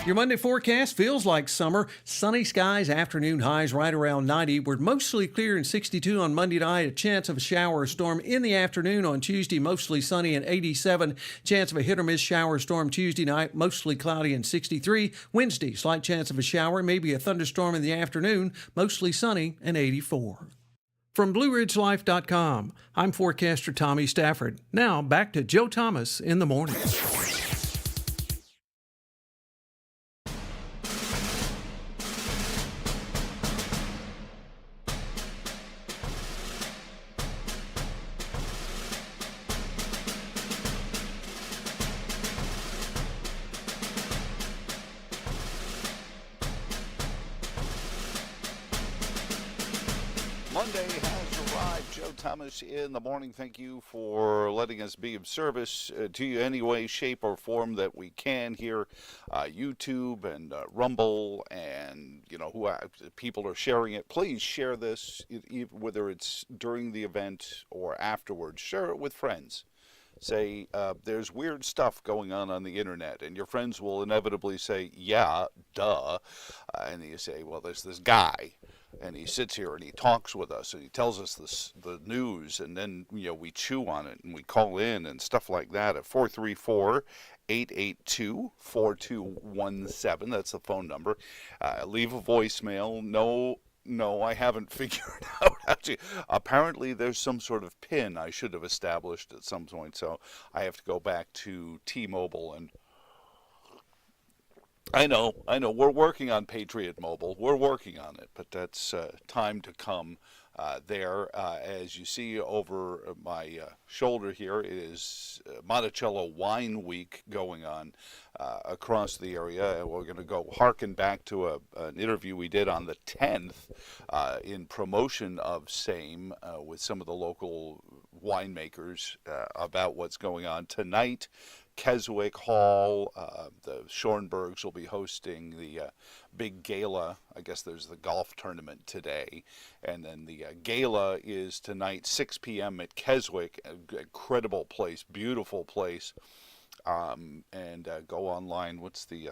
Your Monday forecast feels like summer. Sunny skies, afternoon highs right around 90. We're mostly clear and 62 on Monday night. A chance of a shower or storm in the afternoon on Tuesday, mostly sunny and 87. Chance of a hit or miss shower or storm Tuesday night, mostly cloudy and 63. Wednesday, slight chance of a shower, maybe a thunderstorm in the afternoon, mostly sunny and 84. From BlueRidgeLife.com, I'm forecaster Tommy Stafford. Now back to Joe Thomas in the morning. Monday has arrived. Joe Thomas in the morning. Thank you for letting us be of service to you any way, shape, or form that we can here. YouTube and Rumble, and who people are sharing it. Please share this, whether it's during the event or afterwards. Share it with friends. Say there's weird stuff going on the internet, and your friends will inevitably say, "Yeah, duh," and you say, "Well, there's this guy." And he sits here and he talks with us and he tells us the news, and then we chew on it and we call in and stuff like that at 434-882-4217. That's the phone number. Leave a voicemail. No, I haven't figured out how to. Apparently, there's some sort of pin I should have established at some point, so I have to go back to T-Mobile and. I know. We're working on Patriot Mobile. We're working on it, but that's time to come there. As you see over my shoulder here, it is Monticello Wine Week going on across the area. We're going to go harken back to an interview we did on the 10th in promotion of same with some of the local winemakers about what's going on tonight. Keswick Hall, the Schoenbergs will be hosting the big gala. I guess there's the golf tournament today. And then the gala is tonight, 6 p.m. at Keswick. Incredible place, beautiful place. And go online. What's the...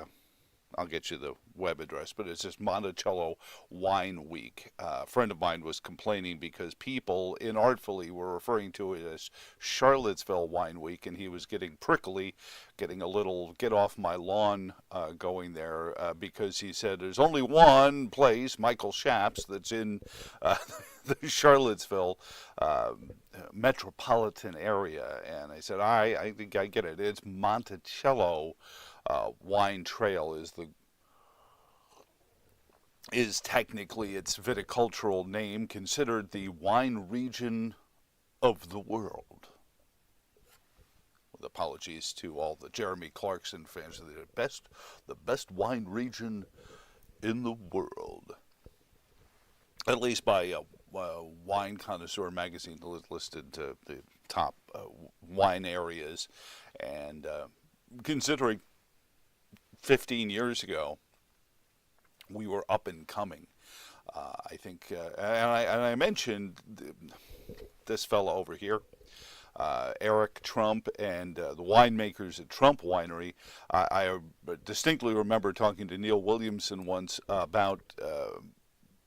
I'll get you the web address, but it's just Monticello Wine Week. A friend of mine was complaining because people inartfully were referring to it as Charlottesville Wine Week, and he was getting prickly, getting a little get off my lawn going there because he said there's only one place, Michael Shaps, that's in the Charlottesville metropolitan area. And I said, I think I get it. It's Monticello Wine Trail is technically its viticultural name, considered the wine region of the world. With apologies to all the Jeremy Clarkson fans, the best wine region in the world, at least by Wine Connoisseur magazine listed the top wine areas, and considering 15 years ago, we were up and coming. I think, and I mentioned this fellow over here, Eric Trump, and the winemakers at Trump Winery. I distinctly remember talking to Neil Williamson once about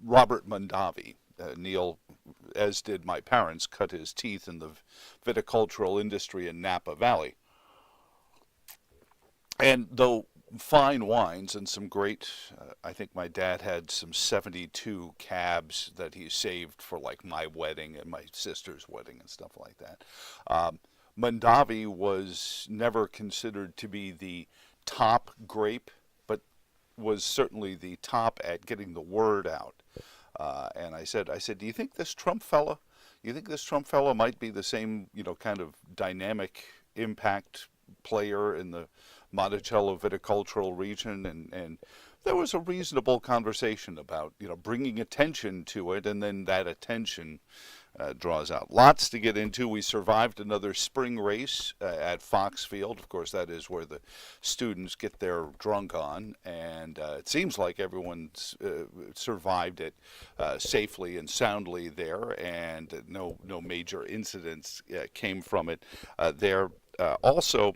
Robert Mondavi. Neil, as did my parents, cut his teeth in the viticultural industry in Napa Valley. And though fine wines and some great, I think my dad had some 72 cabs that he saved for like my wedding and my sister's wedding and stuff like that. Mondavi was never considered to be the top grape, but was certainly the top at getting the word out. And I said, do you think this Trump fella might be the same, kind of dynamic impact player in the Monticello viticultural region? And there was a reasonable conversation about, bringing attention to it, and then that attention draws out. Lots to get into. We survived another spring race at Foxfield. Of course, that is where the students get their drunk on, and it seems like everyone survived it safely and soundly there, and no major incidents came from it there. Also,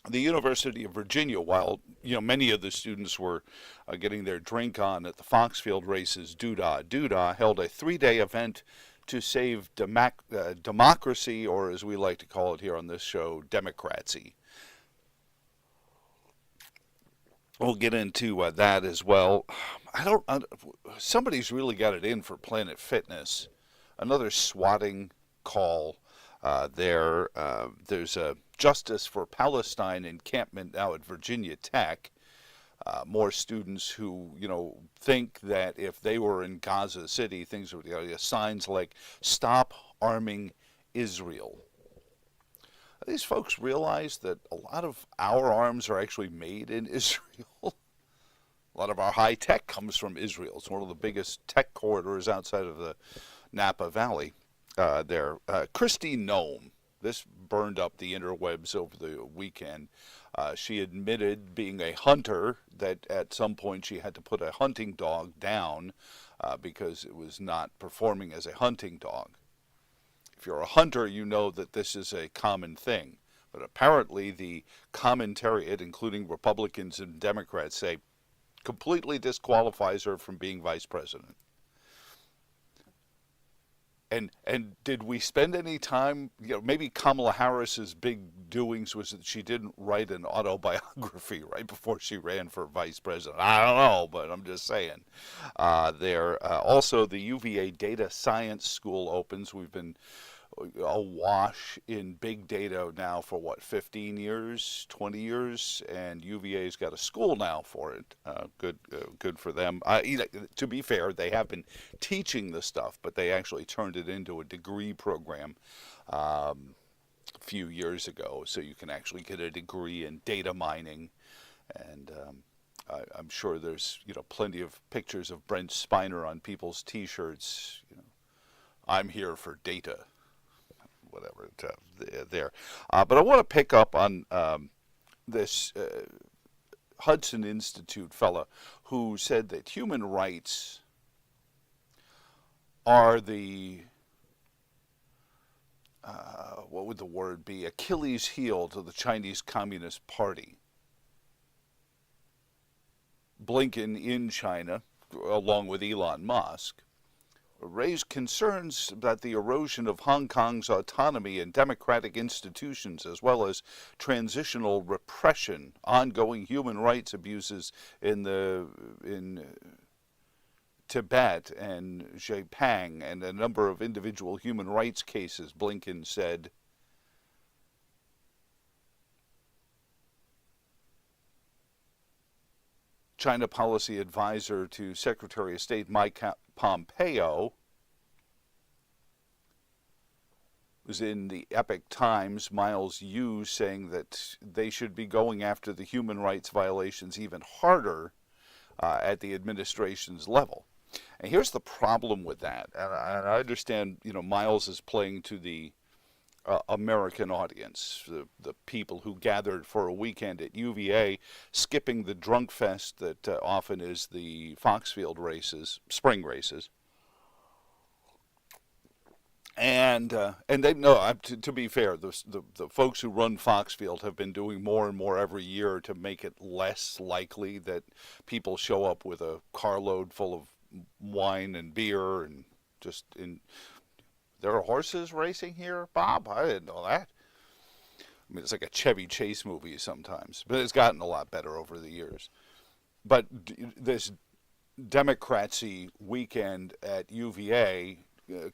The University of Virginia, while many of the students were getting their drink on at the Foxfield races, Doodah Doodah held a 3-day event to save democracy, or as we like to call it here on this show, democracy. We'll get into that as well. Somebody's really got it in for Planet Fitness. Another swatting call there. There's a Justice for Palestine encampment now at Virginia Tech. More students who, think that if they were in Gaza City, things would be signs like "Stop arming Israel." These folks realize that a lot of our arms are actually made in Israel. A lot of our high tech comes from Israel. It's one of the biggest tech corridors outside of the Napa Valley there. Kristi Noem. This burned up the interwebs over the weekend. She admitted being a hunter that at some point she had to put a hunting dog down because it was not performing as a hunting dog. If you're a hunter, you know that this is a common thing. But apparently the commentariat, including Republicans and Democrats, say completely disqualifies her from being vice president. And did we spend any time, maybe Kamala Harris's big doings was that she didn't write an autobiography right before she ran for vice president. I don't know, but I'm just saying. Also, the UVA Data Science School opens. We've been awash in big data now for 15 years, 20 years, and UVA's got a school now for it. Good for them. To be fair, they have been teaching the stuff, but they actually turned it into a degree program a few years ago, so you can actually get a degree in data mining. And I'm sure there's plenty of pictures of Brent Spiner on people's T-shirts. I'm here for data. Whatever there. But I want to pick up on this Hudson Institute fella who said that human rights are the, what would the word be, Achilles heel to the Chinese Communist Party. Blinken in China, along with Elon Musk, raised concerns about the erosion of Hong Kong's autonomy and democratic institutions, as well as transitional repression, ongoing human rights abuses in Tibet and Xinjiang, and a number of individual human rights cases, Blinken said. China policy advisor to Secretary of State Mike Pompeo was in the Epoch Times, Miles Yu, saying that they should be going after the human rights violations even harder at the administration's level. And here's the problem with that. And I understand, Miles is playing to the American audience, the people who gathered for a weekend at UVA, skipping the drunk fest that often is the Foxfield races, spring races. And they know, to be fair, the folks who run Foxfield have been doing more and more every year to make it less likely that people show up with a carload full of wine and beer and just in. There are horses racing here, Bob? I didn't know that. I mean, it's like a Chevy Chase movie sometimes, but it's gotten a lot better over the years. But this democracy weekend at UVA,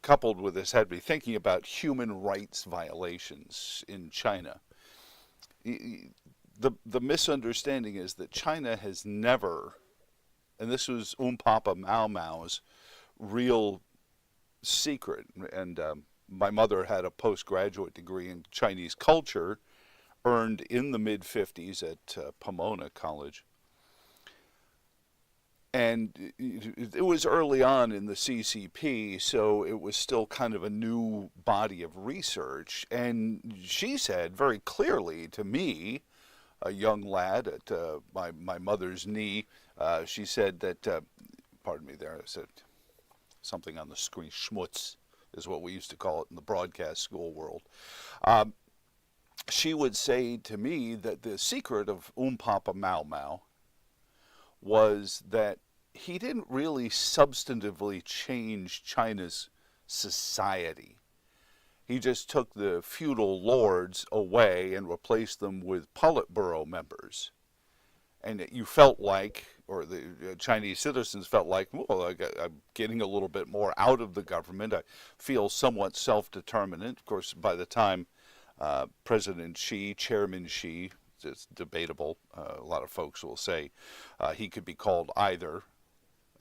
coupled with this, had me thinking about human rights violations in China. The misunderstanding is that China has never, and this was Papa Mau Mau's real secret, and my mother had a postgraduate degree in Chinese culture, earned in the mid-50s at Pomona College. And it was early on in the CCP, so it was still kind of a new body of research. And she said very clearly to me, a young lad at my mother's knee, she said that, pardon me there, I said something on the screen, schmutz is what we used to call it in the broadcast school world. she would say to me that the secret of Papa Mau Mau was that he didn't really substantively change China's society. He just took the feudal lords away and replaced them with Politburo members. And you felt like, or the Chinese citizens felt like, well, I'm getting a little bit more out of the government. I feel somewhat self-determinant. Of course, by the time President Xi, Chairman Xi, it's debatable. A lot of folks will say he could be called either.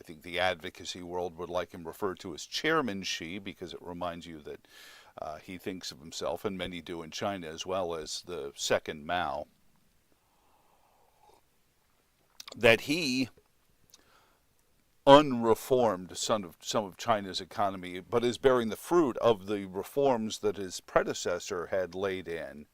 I think the advocacy world would like him referred to as Chairman Xi because it reminds you that he thinks of himself, and many do in China as well, as the second Mao. That he unreformed some of China's economy, but is bearing the fruit of the reforms that his predecessor had laid in,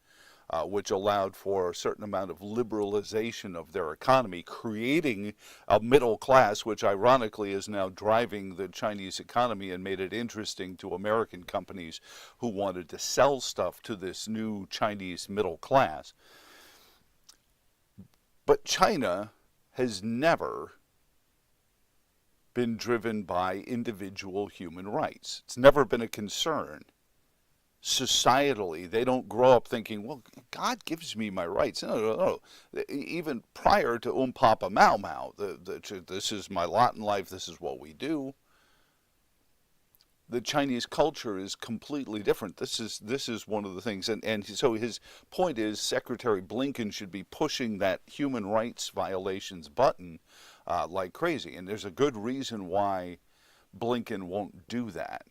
which allowed for a certain amount of liberalization of their economy, creating a middle class, which ironically is now driving the Chinese economy and made it interesting to American companies who wanted to sell stuff to this new Chinese middle class. But China has never been driven by individual human rights. It's never been a concern. Societally, they don't grow up thinking, well, God gives me my rights. No. Even prior to Papa Mau Mau, this is my lot in life, this is what we do. The Chinese culture is completely different. This is one of the things. And so his point is Secretary Blinken should be pushing that human rights violations button like crazy. And there's a good reason why Blinken won't do that.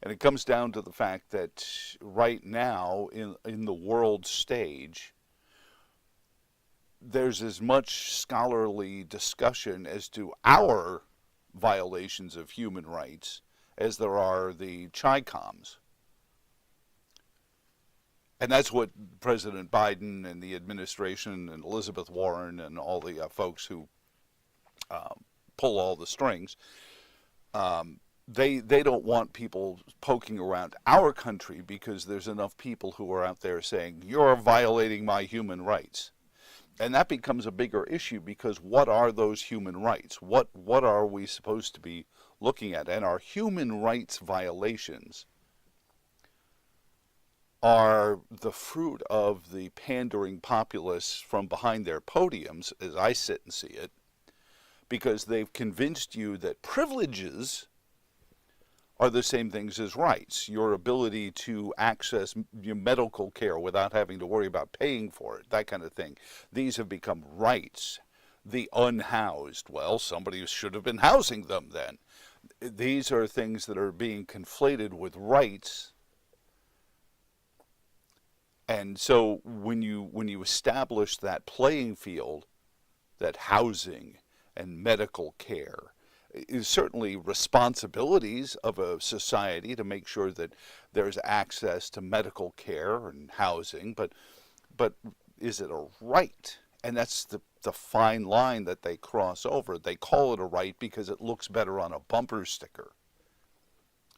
And it comes down to the fact that right now in the world stage, there's as much scholarly discussion as to our violations of human rights as there are the Chi-Coms. And that's what President Biden and the administration and Elizabeth Warren and all the folks who pull all the strings, they don't want people poking around our country because there's enough people who are out there saying, you're violating my human rights. And that becomes a bigger issue because what are those human rights? What are we supposed to be looking at? And our human rights violations are the fruit of the pandering populace from behind their podiums, as I sit and see it, because they've convinced you that privileges are the same things as rights. Your ability to access your medical care without having to worry about paying for it, that kind of thing. These have become rights. The unhoused, well, somebody should have been housing them then. These are things that are being conflated with rights. And so when you establish that playing field, that housing and medical care is certainly responsibilities of a society to make sure that there's access to medical care and housing, but is it a right? And that's the fine line that they cross over. They call it a right because it looks better on a bumper sticker.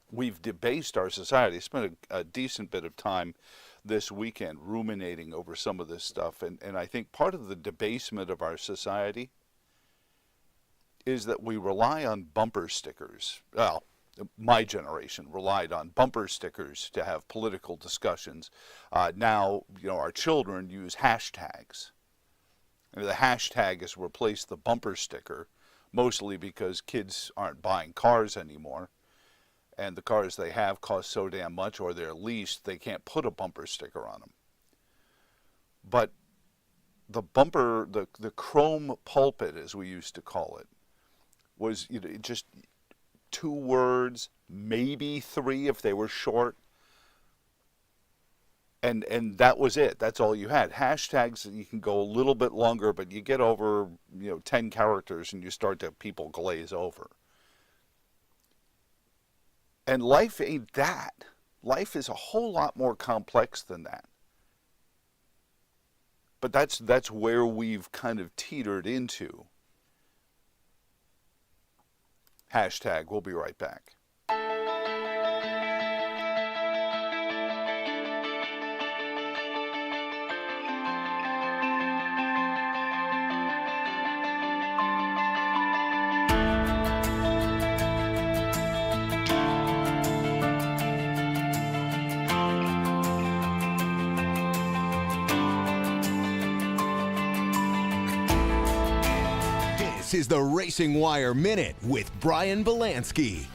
We've debased our society. I spent a decent bit of time this weekend ruminating over some of this stuff, and I think part of the debasement of our society is that we rely on bumper stickers. Well, my generation relied on bumper stickers to have political discussions. Now, our children use hashtags. And the hashtag has replaced the bumper sticker, mostly because kids aren't buying cars anymore. And the cars they have cost so damn much, or they're leased, they can't put a bumper sticker on them. But the bumper, the chrome pulpit, as we used to call it, was just 2 words, maybe 3 if they were short. And that was it. That's all you had. Hashtags, you can go a little bit longer, but you get over 10 characters and you start to people glaze over. And life ain't that. Life is a whole lot more complex than that. But that's where we've kind of teetered into. Hashtag, we'll be right back. Hey, is the Racing Wire Minute with Brian Belansky.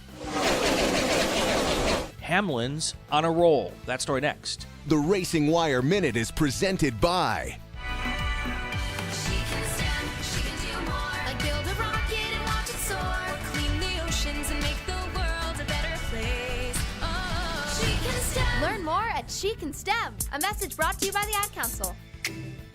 Hamlin's on a roll. That story next. The Racing Wire Minute is presented by She can stand, she can do more. Like build a rocket and watch it soar. Clean the oceans and make the world a better place. Oh, she can STEM. Learn more at She Can STEM. A message brought to you by the Ad Council.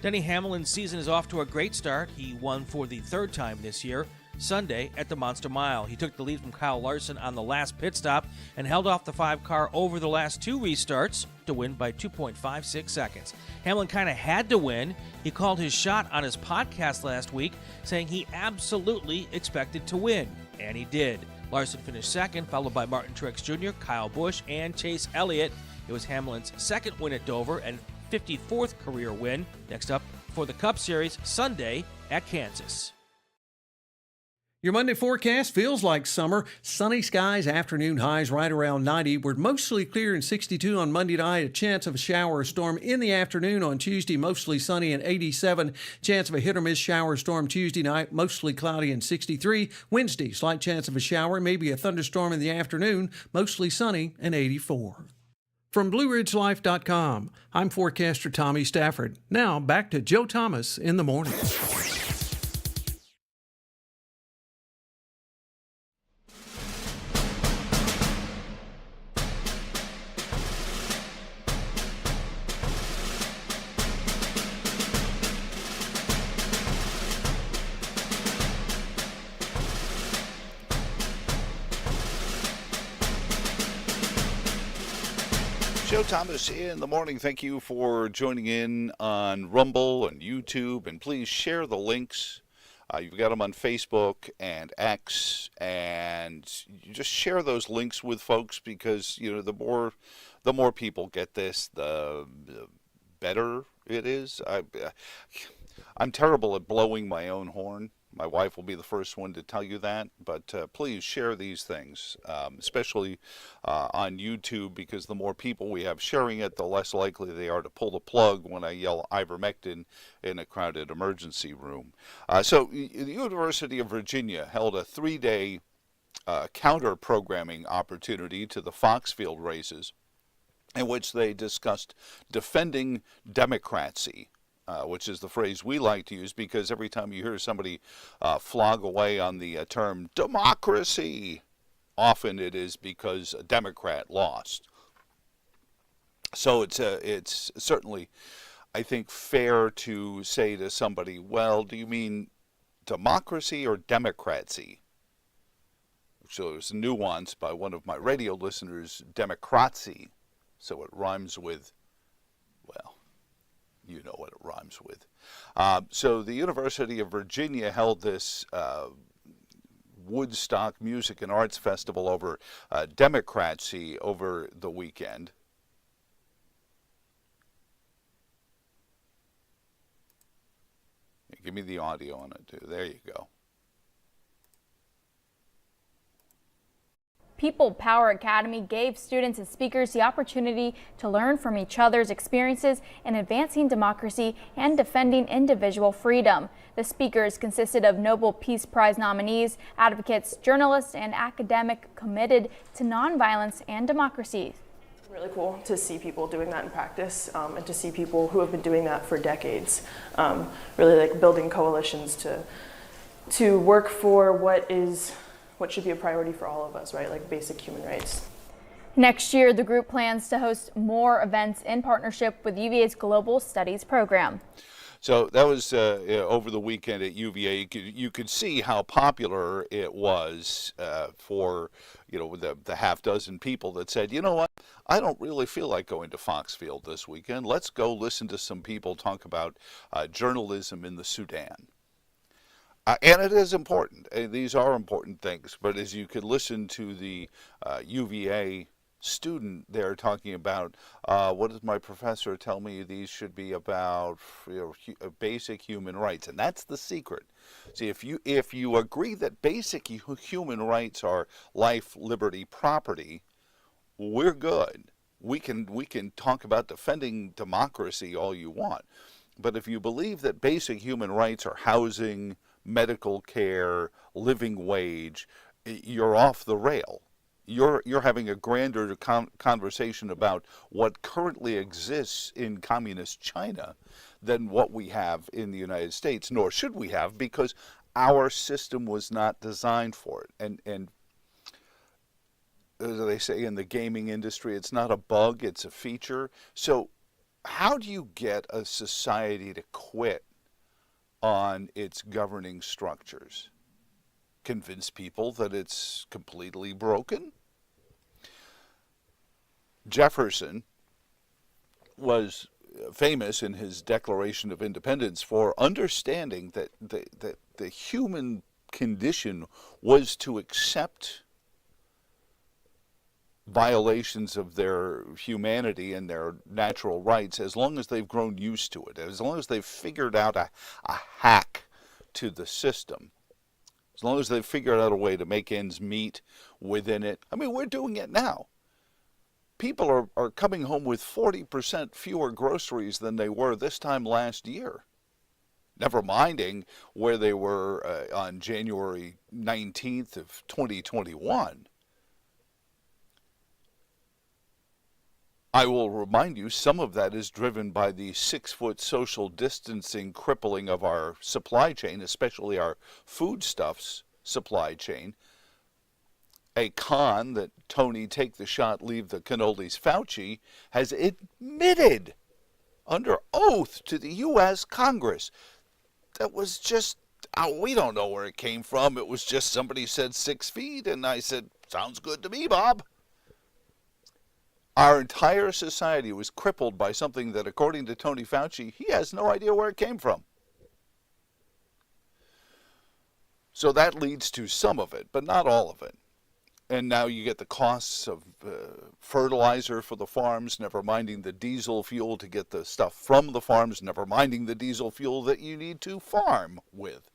Denny Hamlin's season is off to a great start. He won for the third time this year, Sunday at the Monster Mile. He took the lead from Kyle Larson on the last pit stop and held off the 5-car over the last 2 restarts to win by 2.56 seconds. Hamlin kind of had to win. He called his shot on his podcast last week, saying he absolutely expected to win, and he did. Larson finished second, followed by Martin Truex Jr., Kyle Busch, and Chase Elliott. It was Hamlin's second win at Dover and 54th career win. Next up for the Cup Series, Sunday at Kansas. Your Monday forecast feels like summer. Sunny skies, afternoon highs right around 90. We're mostly clear and 62 on Monday night. A chance of a shower or storm in the afternoon on Tuesday, mostly sunny and 87. Chance of a hit or miss shower or storm Tuesday night, mostly cloudy and 63. Wednesday, slight chance of a shower, maybe a thunderstorm in the afternoon, mostly sunny and 84. From BlueRidgeLife.com, I'm forecaster Tommy Stafford. Now back to Joe Thomas in the morning. Joe Thomas in the morning. Thank you for joining in on Rumble and YouTube, and please share the links. You've got them on Facebook and X, and you just share those links with folks because the more people get this, the better it is. I'm terrible at blowing my own horn. My wife will be the first one to tell you that, but please share these things, especially on YouTube, because the more people we have sharing it, the less likely they are to pull the plug when I yell ivermectin in a crowded emergency room. So the University of Virginia held a 3-day counter-programming opportunity to the Foxfield races, in which they discussed defending democracy. Which is the phrase we like to use because every time you hear somebody flog away on the term democracy, often it is because a Democrat lost. So it's certainly, I think, fair to say to somebody, well, do you mean democracy or democracy? So it was nuanced by one of my radio listeners, democracy. So it rhymes with, well, you know what it rhymes with. So the University of Virginia held this Woodstock Music and Arts Festival over democracy over the weekend. Give me the audio on it, too. There you go. People Power Academy gave students and speakers the opportunity to learn from each other's experiences in advancing democracy and defending individual freedom. The speakers consisted of Nobel Peace Prize nominees, advocates, journalists, and academics committed to nonviolence and democracy. Really cool to see people doing that in practice and to see people who have been doing that for decades, really like building coalitions to work for what should be a priority for all of us, right? Like basic human rights. Next year, the group plans to host more events in partnership with UVA's Global Studies program. So that was over the weekend at UVA. You could see how popular it was for the half dozen people that said, you know what, I don't really feel like going to Foxfield this weekend. Let's go listen to some people talk about journalism in the Sudan. And it is important. These are important things. But as you could listen to the UVA student there talking about, what does my professor tell me these should be about, basic human rights. And that's the secret. See, if you agree that basic human rights are life, liberty, property, we're good. We can talk about defending democracy all you want. But if you believe that basic human rights are housing, medical care, living wage, you're off the rail. You're having a grander conversation about what currently exists in communist China than what we have in the United States, nor should we have, because our system was not designed for it. And as they say in the gaming industry, it's not a bug, it's a feature. So how do you get a society to quit on its governing structures? Convince people that it's completely broken? Jefferson was famous in his Declaration of Independence for understanding that the human condition was to accept violations of their humanity and their natural rights as long as they've grown used to it, as long as they've figured out a hack to the system, as long as they've figured out a way to make ends meet within it. I mean, we're doing it now. People are coming home with 40% fewer groceries than they were this time last year. Never minding where they were on January 19th of 2021. I will remind you, some of that is driven by the 6-foot social distancing crippling of our supply chain, especially our foodstuffs supply chain. A con that Tony take the shot, leave the cannolis Fauci has admitted under oath to the U.S. Congress that was just, we don't know where it came from. It was just somebody said 6 feet, and I said, sounds good to me, Bob. Our entire society was crippled by something that, according to Tony Fauci, he has no idea where it came from. So that leads to some of it, but not all of it. And now you get the costs of fertilizer for the farms, never minding the diesel fuel to get the stuff from the farms, never minding the diesel fuel that you need to farm with.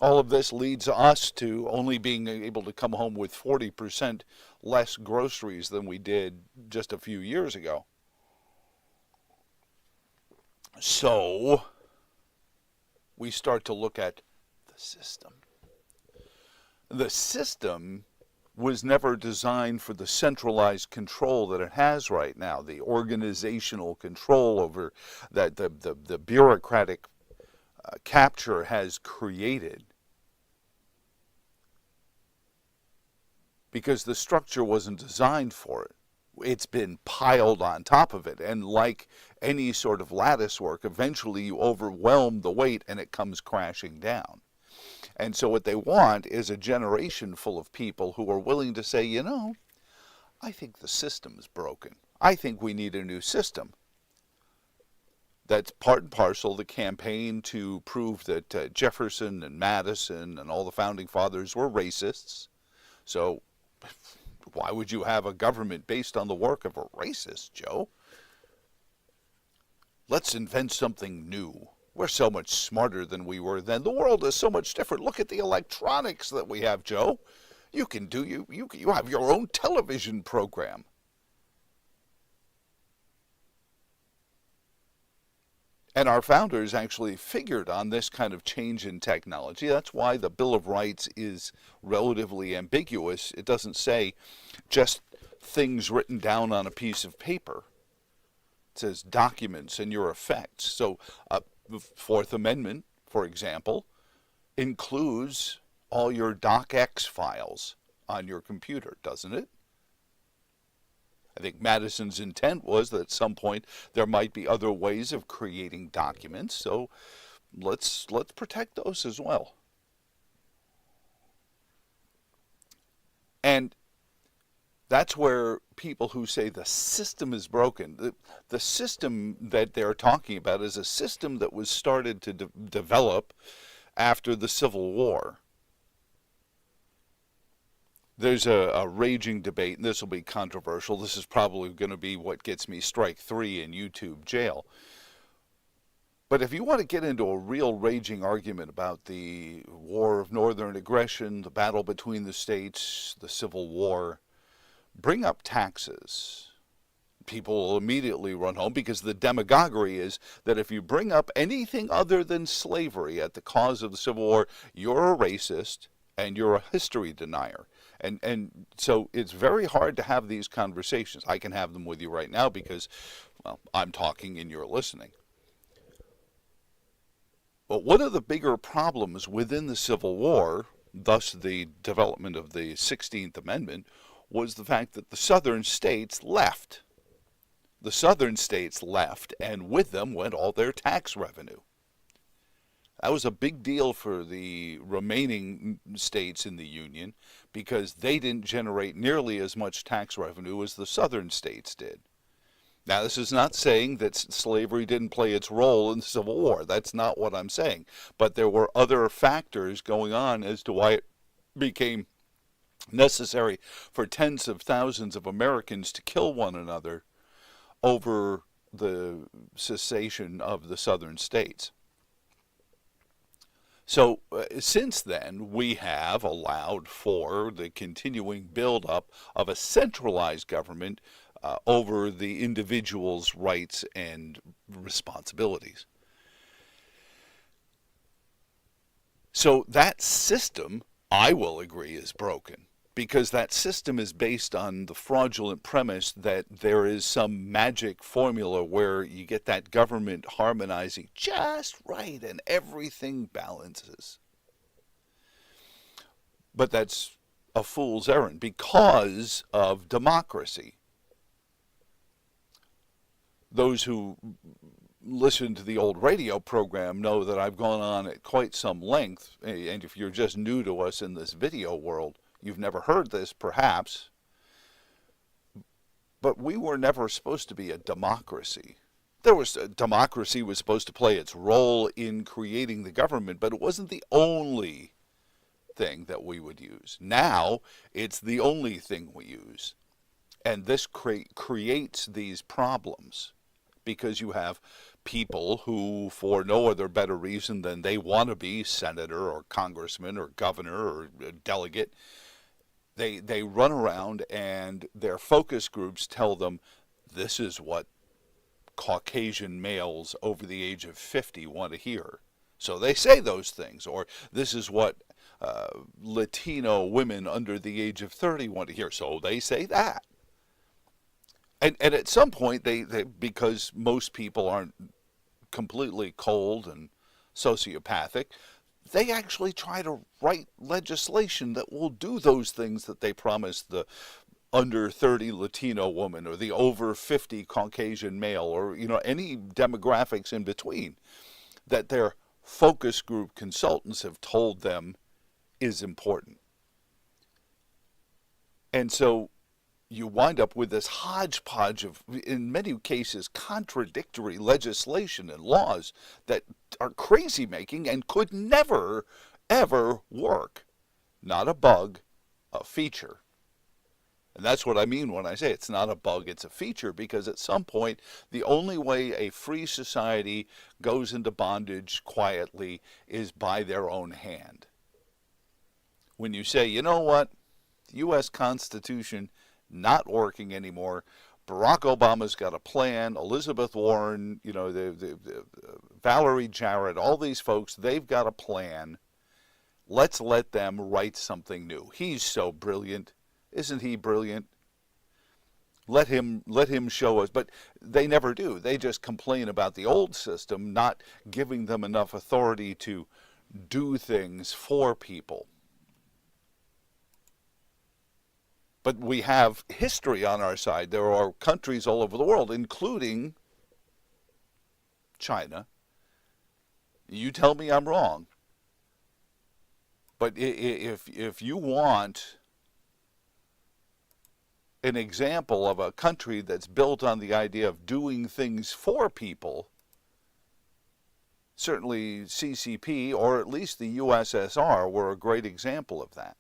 All of this leads us to only being able to come home with 40% less groceries than we did just a few years ago. So we start to look at the system. The system was never designed for the centralized control that it has right now, the organizational control over that the bureaucratic capture has created. Because the structure wasn't designed for it. It's been piled on top of it. And like any sort of lattice work, eventually you overwhelm the weight and it comes crashing down. And so what they want is a generation full of people who are willing to say, you know, I think the system's broken. I think we need a new system. That's part and parcel the campaign to prove that Jefferson and Madison and all the founding fathers were racists. So why would you have a government based on the work of a racist, Joe? Let's invent something new. We're so much smarter than we were then. The world is so much different. Look at the electronics that we have, Joe. You can do you have your own television program. And our founders actually figured on this kind of change in technology. That's why the Bill of Rights is relatively ambiguous. It doesn't say just things written down on a piece of paper. It says documents and your effects. So the Fourth Amendment, for example, includes all your DocX files on your computer, doesn't it? I think Madison's intent was that at some point there might be other ways of creating documents, so let's protect those as well. And that's where people who say the system is broken, the system that they're talking about is a system that was started to develop after the Civil War. There's a raging debate, and this will be controversial. This is probably going to be what gets me strike 3 in YouTube jail. But if you want to get into a real raging argument about the War of Northern Aggression, the battle between the states, the Civil War, bring up taxes. people will immediately run home, because the demagoguery is that if you bring up anything other than slavery at the cause of the Civil War, you're a racist and you're a history denier. And so it's very hard to have these conversations. I can have them with you right now because, well, I'm talking and you're listening. But one of the bigger problems within the Civil War, thus the development of the 16th Amendment, was the fact that the southern states left. The southern states left, and with them went all their tax revenue. That was a big deal for the remaining states in the Union because they didn't generate nearly as much tax revenue as the southern states did. Now, this is not saying that slavery didn't play its role in the Civil War. That's not what I'm saying. But there were other factors going on as to why it became necessary for tens of thousands of Americans to kill one another over the cessation of the southern states. So since then, we have allowed for the continuing buildup of a centralized government over the individual's rights and responsibilities. So that system, I will agree, is broken, because that system is based on the fraudulent premise that there is some magic formula where you get that government harmonizing just right and everything balances. But that's a fool's errand because of democracy. Those who listen to the old radio program know that I've gone on at quite some length, and if you're just new to us in this video world, you've never heard this, perhaps, but we were never supposed to be a democracy. Democracy was supposed to play its role in creating the government, but it wasn't the only thing that we would use. Now, it's the only thing we use. And this creates these problems, because you have people who, for no other better reason than they want to be senator or congressman or governor or delegate, they run around and their focus groups tell them this is what Caucasian males over the age of 50 want to hear. So they say those things. Or this is what Latino women under the age of 30 want to hear. So they say that. And at some point, they because most people aren't completely cold and sociopathic, they actually try to write legislation that will do those things that they promised the under 30 Latino woman or the over 50 Caucasian male, or any demographics in between that their focus group consultants have told them is important. And so you wind up with this hodgepodge of, in many cases, contradictory legislation and laws that are crazy making and could never, ever work. Not a bug, a feature. And that's what I mean when I say it's not a bug, it's a feature, because at some point, the only way a free society goes into bondage quietly is by their own hand. When you say, you know what, the U.S. Constitution not working anymore. Barack Obama's got a plan. Elizabeth Warren, Valerie Jarrett, all these folks, they've got a plan. Let's let them write something new. He's so brilliant. Isn't he brilliant? Let him show us. But they never do. They just complain about the old system not giving them enough authority to do things for people. But we have history on our side. There are countries all over the world, including China. You tell me I'm wrong. But if you want an example of a country that's built on the idea of doing things for people, certainly CCP, or at least the USSR, were a great example of that.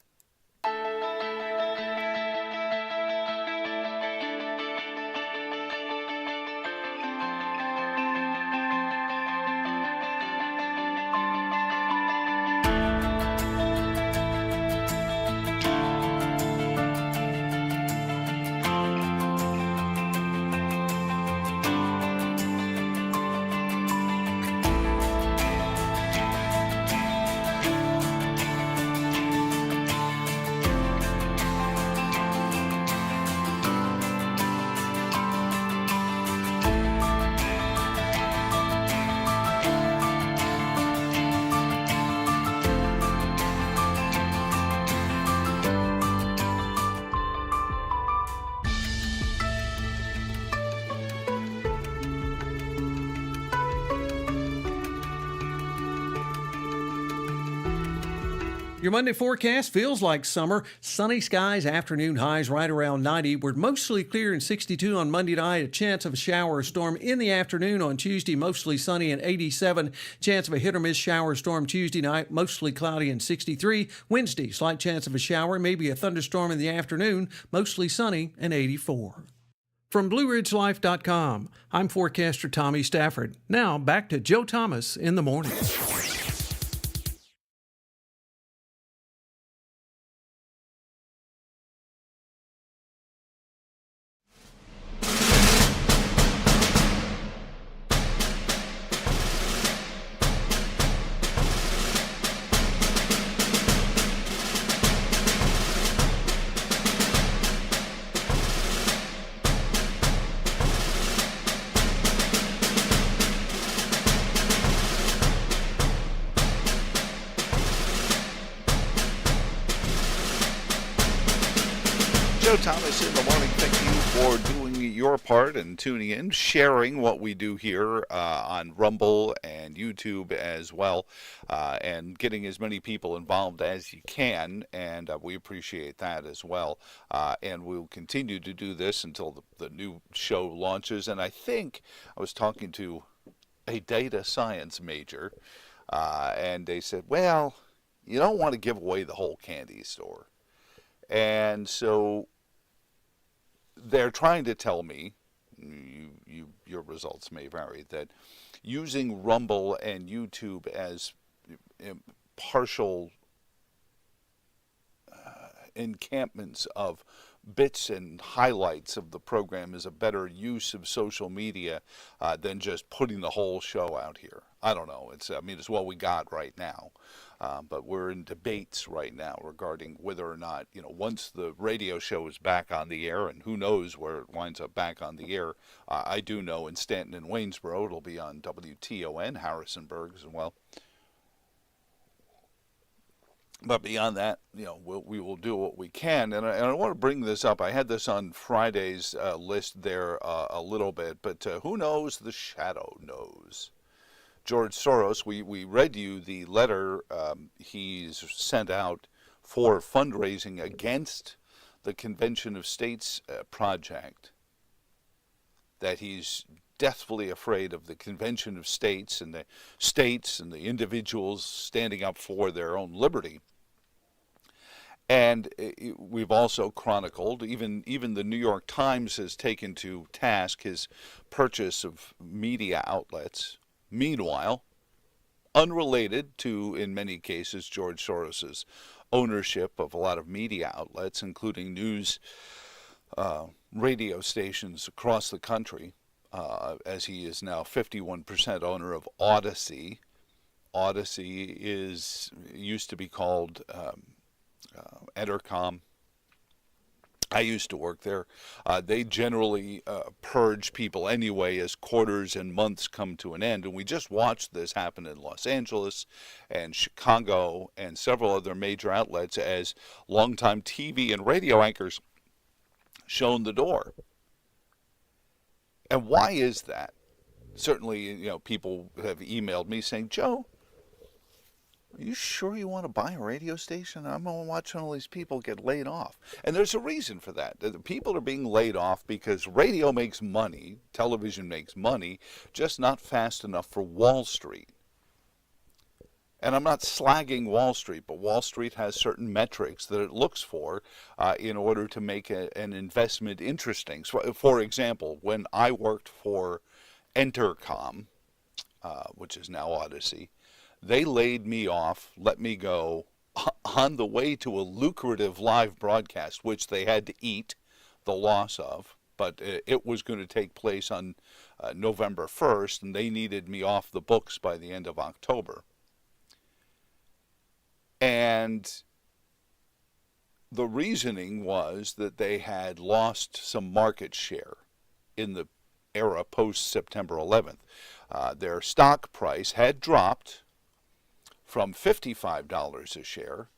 Your Monday forecast feels like summer. Sunny skies, afternoon highs right around 90. We're mostly clear and 62 on Monday night. A chance of a shower or storm in the afternoon on Tuesday, mostly sunny and 87. Chance of a hit or miss shower or storm Tuesday night, mostly cloudy and 63. Wednesday, slight chance of a shower, maybe a thunderstorm in the afternoon, mostly sunny and 84. From BlueRidgeLife.com, I'm forecaster Tommy Stafford. Now back to Joe Thomas in the morning. Joe Thomas in the morning. Thank you for doing your part and tuning in, sharing what we do here on Rumble and YouTube as well, and getting as many people involved as you can, and we appreciate that as well. And we'll continue to do this until the new show launches. And I think I was talking to a data science major, and they said, well, you don't want to give away the whole candy store. And so they're trying to tell me, your results may vary, that using Rumble and YouTube as partial encampments of bits and highlights of the program is a better use of social media than just putting the whole show out here. I don't know. It's what we got right now. But we're in debates right now regarding whether or not, once the radio show is back on the air, and who knows where it winds up back on the air. I do know in Stanton and Waynesboro it'll be on WTON, Harrisonburg as well. But beyond that, we will do what we can. And I want to bring this up. I had this on Friday's list there a little bit, but who knows? The shadow knows. George Soros, we read you the letter he's sent out for fundraising against the Convention of States project, that he's deathfully afraid of the Convention of States and the individuals standing up for their own liberty. And we've also chronicled, even the New York Times has taken to task his purchase of media outlets. Meanwhile, unrelated to, in many cases, George Soros's ownership of a lot of media outlets, including news radio stations across the country, as he is now 51% owner of Odyssey. Odyssey used to be called Entercom. I used to work there. They generally purge people anyway as quarters and months come to an end. And we just watched this happen in Los Angeles and Chicago and several other major outlets as longtime TV and radio anchors shown the door. And why is that? Certainly, people have emailed me saying, Joe, are you sure you want to buy a radio station? I'm watching all these people get laid off. And there's a reason for that. The people are being laid off because radio makes money, television makes money, just not fast enough for Wall Street. And I'm not slagging Wall Street, but Wall Street has certain metrics that it looks for in order to make an investment interesting. So, for example, when I worked for Entercom, which is now Odyssey, they laid me off, let me go, on the way to a lucrative live broadcast, which they had to eat the loss of. But it was going to take place on November 1st, and they needed me off the books by the end of October. And the reasoning was that they had lost some market share in the era post-September 11th. Their stock price had dropped from $55 a share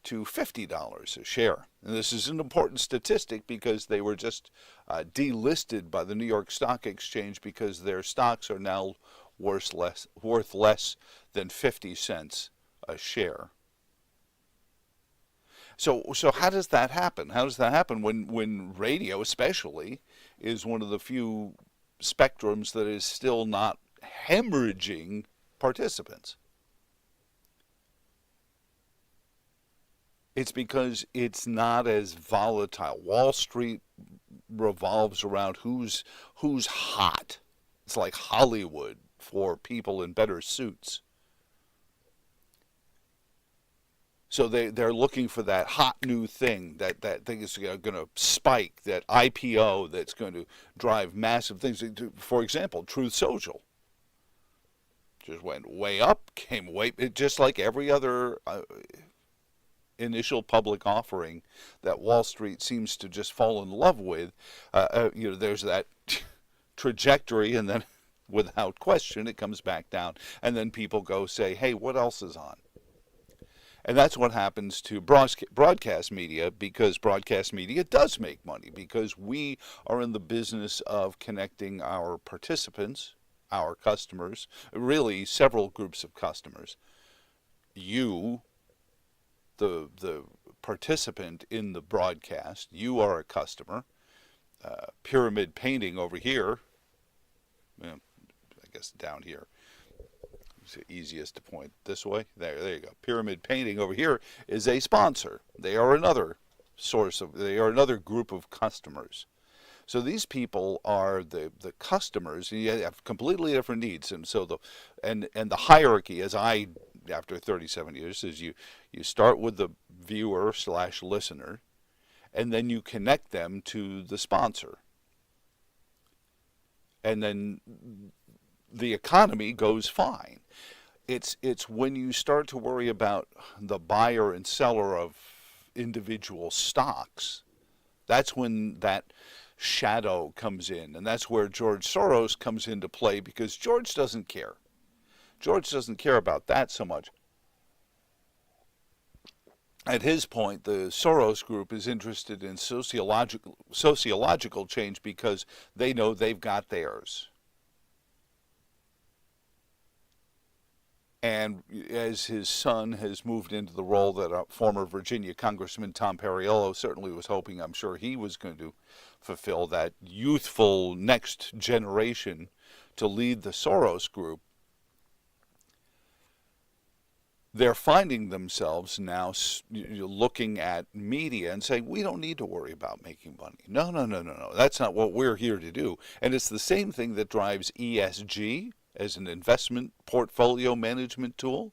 to $50 a share. And this is an important statistic because they were just delisted by the New York Stock Exchange because their stocks are now worth less than 50 cents a share. So how does that happen? How does that happen when radio, especially, is one of the few spectrums that is still not hemorrhaging participants? It's because it's not as volatile. Wall Street revolves around who's hot. It's like Hollywood for people in better suits. So they're looking for that hot new thing, that thing is going to spike, that IPO that's going to drive massive things. For example, Truth Social just went way up, came way, just like every other initial public offering that Wall Street seems to just fall in love with. There's that trajectory, and then without question it comes back down, and then people go say, hey, what else is on? And that's what happens to broadcast media, because broadcast media does make money, because we are in the business of connecting our participants, our customers, really several groups of customers. You, the participant in the broadcast, you are a customer. Pyramid painting over here, I guess down here. It's the easiest to point this way. There you go. Pyramid painting over here is a sponsor. They are another group of customers. So these people are the customers, and you have completely different needs. And so the hierarchy, as after 37 years, is you start with the viewer/listener, and then you connect them to the sponsor. And then the economy goes fine. It's when you start to worry about the buyer and seller of individual stocks, that's when that shadow comes in, and that's where George Soros comes into play, because George doesn't care. George doesn't care about that so much. At his point, the Soros group is interested in sociological change, because they know they've got theirs. And as his son has moved into the role that former Virginia Congressman Tom Perriello certainly was hoping, I'm sure he was going to fulfill, that youthful next generation to lead the Soros group, they're finding themselves now looking at media and saying, we don't need to worry about making money. No. That's not what we're here to do. And it's the same thing that drives ESG as an investment portfolio management tool.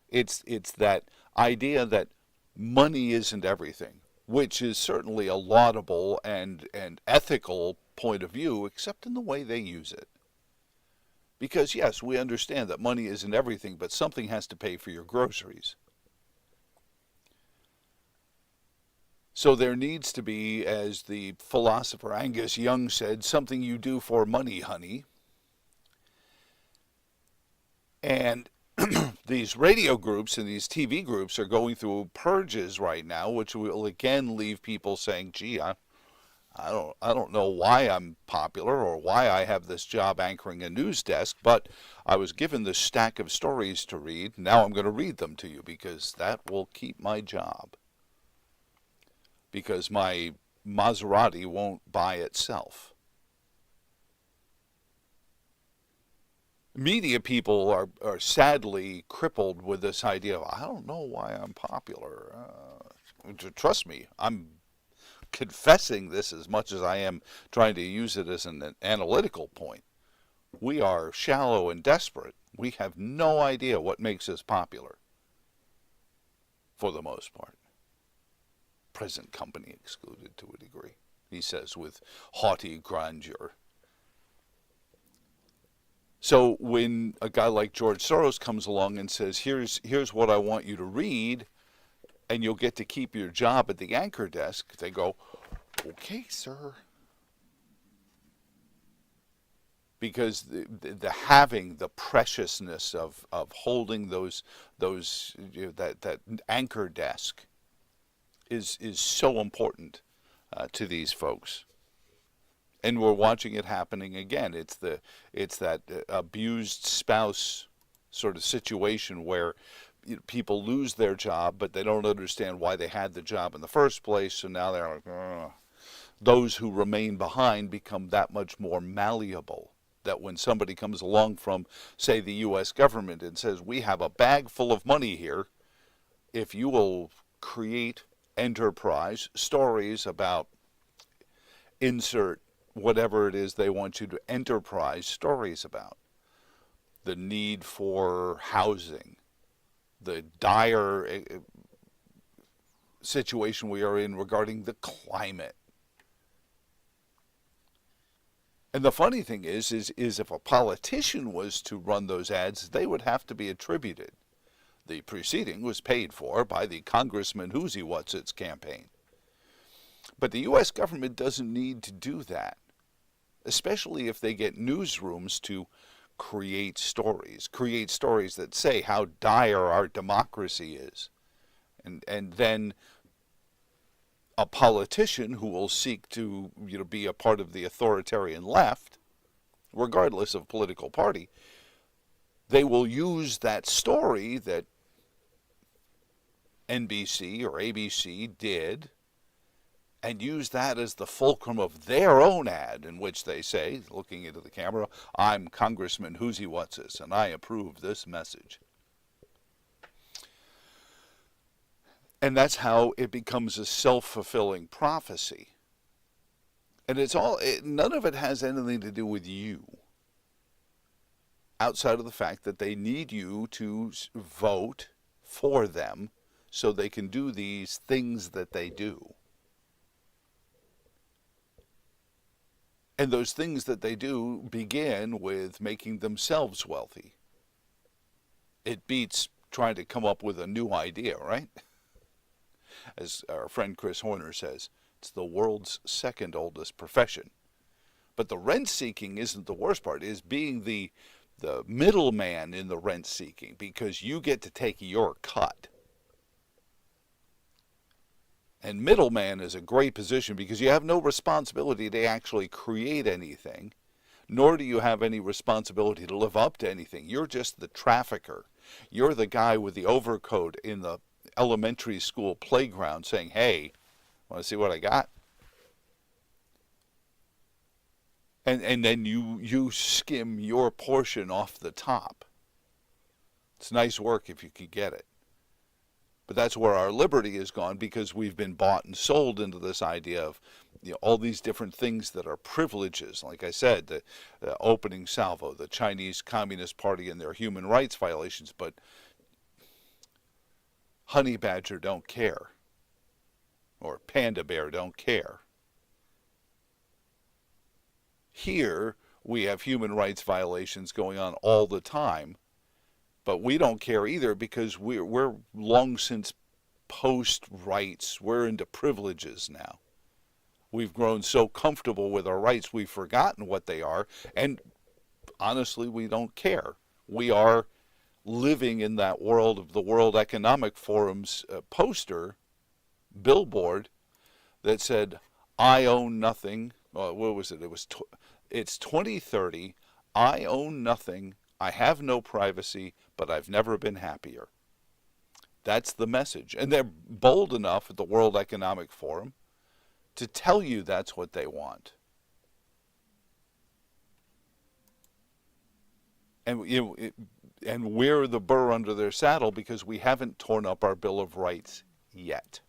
It's that idea that money isn't everything, which is certainly a laudable and ethical point of view, except in the way they use it. Because yes, we understand that money isn't everything, but something has to pay for your groceries. So there needs to be, as the philosopher Angus Young said, something you do for money, honey. And these radio groups and these TV groups are going through purges right now, which will again leave people saying, gee, I don't know why I'm popular or why I have this job anchoring a news desk, but I was given this stack of stories to read. Now I'm going to read them to you, because that will keep my job. Because my Maserati won't buy itself. Media people are sadly crippled with this idea of, I don't know why I'm popular. Trust me, I'm confessing this as much as I am trying to use it as an analytical point. We are shallow and desperate. We have no idea what makes us popular, for the most part. Present company excluded to a degree, he says with haughty grandeur. So when a guy like George Soros comes along and says, here's what I want you to read, and you'll get to keep your job at the anchor desk, they go, okay, sir. Because the having the preciousness of holding that anchor desk is so important to these folks. And we're watching it happening again. It's that abused spouse sort of situation where people lose their job, but they don't understand why they had the job in the first place, so now they're like, ugh. Those who remain behind become that much more malleable, that when somebody comes along from, say, the U.S. government and says, we have a bag full of money here, if you will create enterprise stories about insert whatever it is they want you to enterprise stories about, the need for housing, the dire situation we are in regarding the climate. And the funny thing is if a politician was to run those ads, they would have to be attributed. The preceding was paid for by the Congressman Who's He What's It's campaign. But the U.S. government doesn't need to do that, especially if they get newsrooms to create stories that say how dire our democracy is. And then a politician who will seek to be a part of the authoritarian left, regardless of political party, they will use that story that NBC or ABC did and use that as the fulcrum of their own ad, in which they say, looking into the camera, I'm Congressman Who's He What's This, and I approve this message. And that's how it becomes a self-fulfilling prophecy. And none of it has anything to do with you, outside of the fact that they need you to vote for them so they can do these things that they do. And those things that they do begin with making themselves wealthy. It beats trying to come up with a new idea, right? As our friend Chris Horner says, it's the world's second oldest profession. But the rent-seeking isn't the worst part. It is being the middleman in the rent-seeking, because you get to take your cut. And middleman is a great position because you have no responsibility to actually create anything, nor do you have any responsibility to live up to anything. You're just the trafficker. You're the guy with the overcoat in the elementary school playground saying, hey, want to see what I got? And then you skim your portion off the top. It's nice work if you could get it. But that's where our liberty is gone, because we've been bought and sold into this idea of all these different things that are privileges. Like I said, the opening salvo, the Chinese Communist Party and their human rights violations, but honey badger don't care, or panda bear don't care. Here we have human rights violations going on all the time, but we don't care either, because we're long since post-rights. We're into privileges now. We've grown so comfortable with our rights, we've forgotten what they are, and honestly, we don't care. We are living in that world of the World Economic Forum's poster, billboard, that said, I own nothing. What was it? It's 2030. I own nothing. I have no privacy, but I've never been happier. That's the message. And they're bold enough at the World Economic Forum to tell you that's what they want. And we're the burr under their saddle because we haven't torn up our Bill of Rights yet.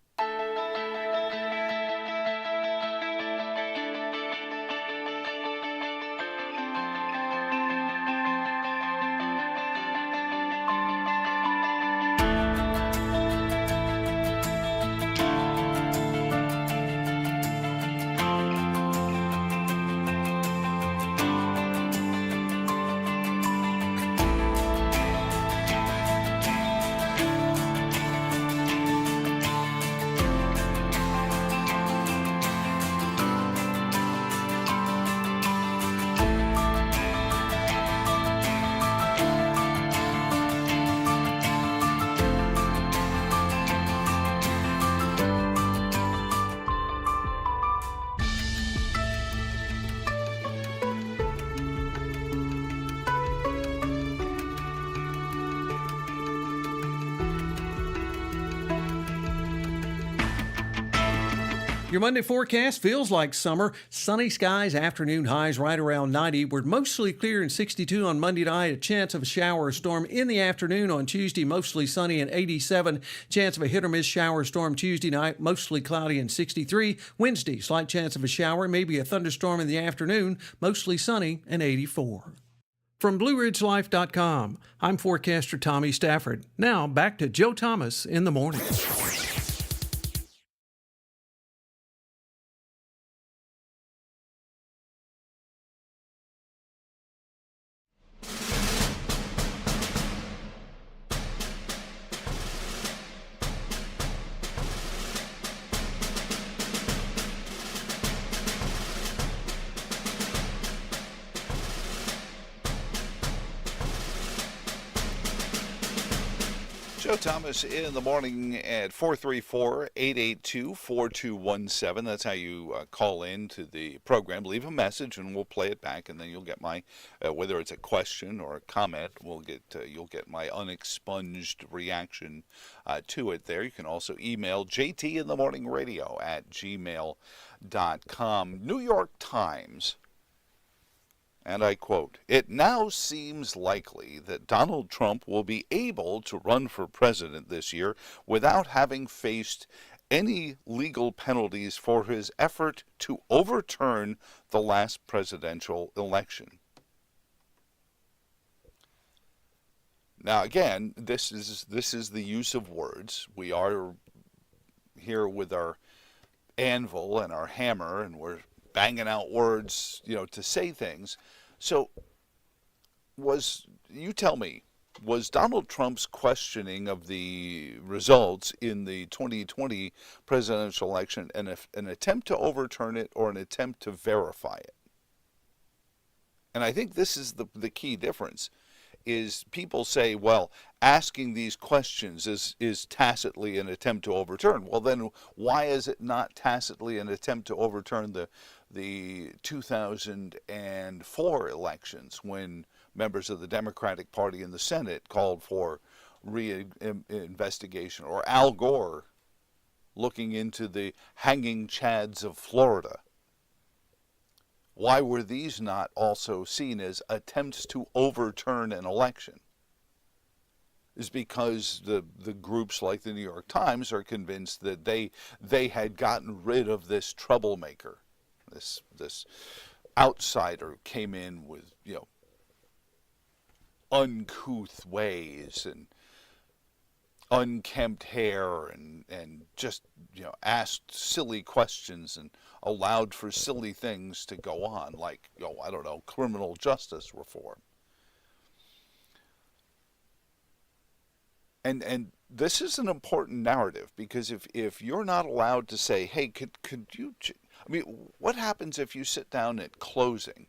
Your Monday forecast feels like summer. Sunny skies, afternoon highs right around 90. We're mostly clear and 62 on Monday night. A chance of a shower or storm in the afternoon on Tuesday, mostly sunny and 87. Chance of a hit or miss shower or storm Tuesday night, mostly cloudy and 63. Wednesday, slight chance of a shower, maybe a thunderstorm in the afternoon, mostly sunny and 84. From BlueRidgeLife.com, I'm forecaster Tommy Stafford. Now back to Joe Thomas in the morning. Joe Thomas in the morning at 434-882-4217. That's how you call in to the program. Leave a message and we'll play it back, and then you'll get my, whether it's a question or a comment, you'll get my unexpunged reaction to it there. You can also email jtinthemorningradio@gmail.com. New York Times. And I quote, "It now seems likely that Donald Trump will be able to run for president this year without having faced any legal penalties for his effort to overturn the last presidential election." Now again, this is the use of words. We are here with our anvil and our hammer, and we're banging out words, to say things. So you tell me, was Donald Trump's questioning of the results in the 2020 presidential election an attempt to overturn it or an attempt to verify it? And I think this is the key difference. Is people say, well, asking these questions is tacitly an attempt to overturn. Well, then why is it not tacitly an attempt to overturn the 2004 elections, when members of the Democratic Party in the Senate called for re-investigation, or Al Gore looking into the hanging chads of Florida? Why were these not also seen as attempts to overturn an election? Is because the groups like the New York Times are convinced that they had gotten rid of this troublemaker, this outsider came in with uncouth ways and unkempt hair and just asked silly questions and allowed for silly things to go on, like I don't know, criminal justice reform. And this is an important narrative, because if you're not allowed to say, hey, could you, what happens if you sit down at closing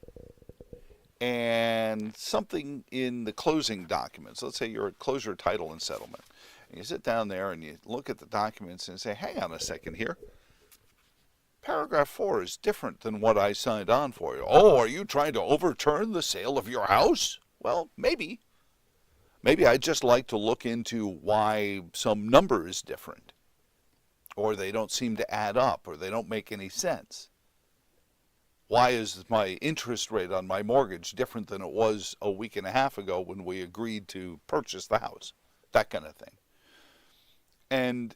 and something in the closing documents, let's say you're at closure, title, and settlement, and you sit down there and you look at the documents and say, hang on a second here. Paragraph 4 is different than what I signed on for. Oh, are you trying to overturn the sale of your house? Well, maybe. Maybe I'd just like to look into why some number is different, or they don't seem to add up, or they don't make any sense. Why is my interest rate on my mortgage different than it was a week and a half ago when we agreed to purchase the house? That kind of thing. And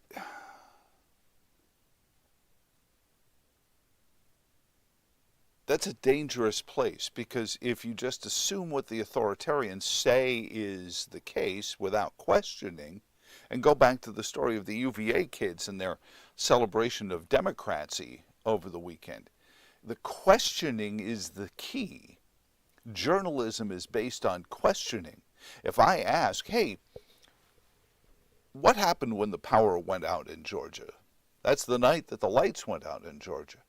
that's a dangerous place, because if you just assume what the authoritarians say is the case without questioning, and go back to the story of the UVA kids and their celebration of democracy over the weekend, the questioning is the key. Journalism is based on questioning. If I ask, hey, what happened when the power went out in Georgia? That's the night that the lights went out in Georgia.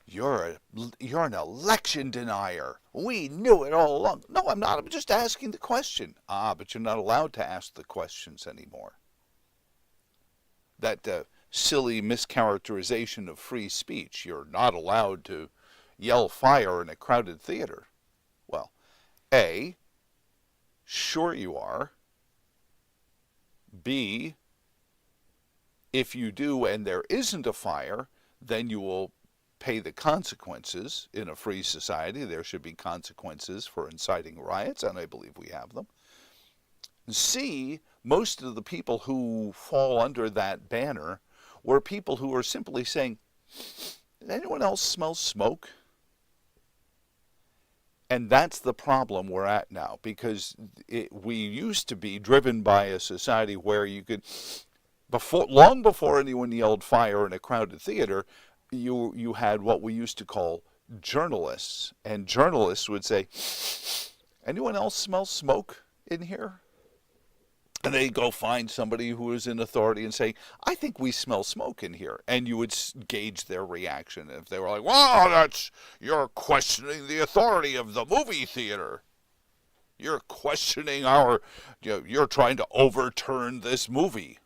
You're an election denier. We knew it all along. No, I'm not. I'm just asking the question. But you're not allowed to ask the questions anymore. That silly mischaracterization of free speech. You're not allowed to yell fire in a crowded theater. Well, A, sure you are. B, If you do and there isn't a fire, then you will pay the consequences. In a free society, there should be consequences for inciting riots, and I believe we have them. C, most of the people who fall under that banner were people who are simply saying, "Did anyone else smell smoke?" And that's the problem we're at now, because we used to be driven by a society where you could, long before anyone yelled fire in a crowded theater, you had what we used to call journalists, and journalists would say, "Anyone else smell smoke in here?" And they go find somebody who is in authority and say, "I think we smell smoke in here." And you would gauge their reaction. If they were like, "Well, you're questioning the authority of the movie theater. You're questioning you're trying to overturn this movie."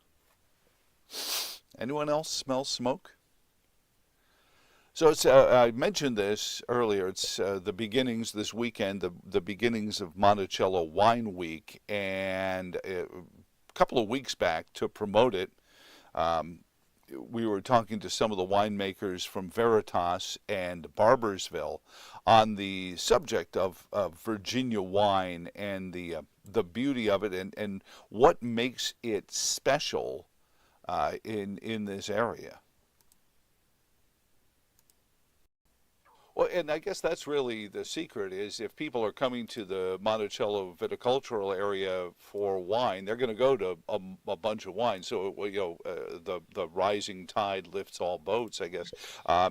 Anyone else smell smoke? So it's, I mentioned this earlier. It's the beginnings this weekend, the beginnings of Monticello Wine Week, and a couple of weeks back to promote it, we were talking to some of the winemakers from Veritas and Barbersville on the subject of Virginia wine and the beauty of it and what makes it special in this area. Well, and I guess that's really the secret, is if people are coming to the Monticello viticultural area for wine, they're going to go to a bunch of wine. So, the rising tide lifts all boats, I guess.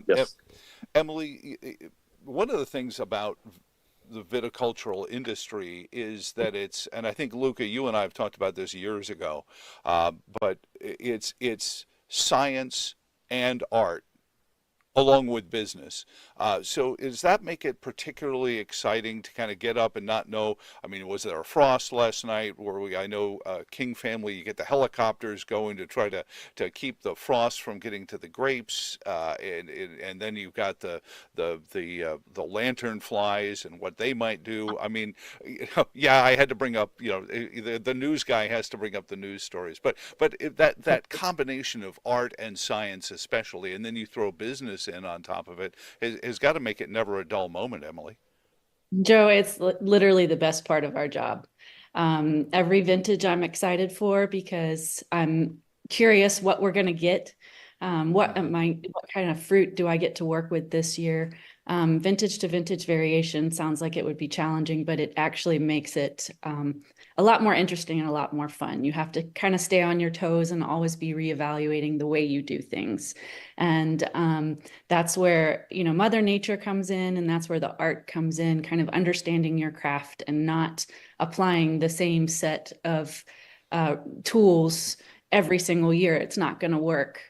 Yes. Emily, one of the things about the viticultural industry is that and I think, Luca, you and I have talked about this years ago, but it's science and art along with business. So does that make it particularly exciting to kind of get up and not know? I mean, was there a frost last night where I know King family, you get the helicopters going to try to keep the frost from getting to the grapes, and then you've got the lantern flies and what they might do. I mean, yeah, I had to bring up, the news guy has to bring up the news stories, but that combination of art and science especially, and then you throw business in on top of it, has got to make it never a dull moment, Emily. Joe, it's literally the best part of our job. Every vintage I'm excited for, because I'm curious what we're going to get. What kind of fruit do I get to work with this year? Vintage to vintage variation sounds like it would be challenging, but it actually makes it a lot more interesting and a lot more fun. You have to kind of stay on your toes and always be reevaluating the way you do things. And that's where, Mother Nature comes in, and that's where the art comes in, kind of understanding your craft and not applying the same set of tools every single year. It's not going to work.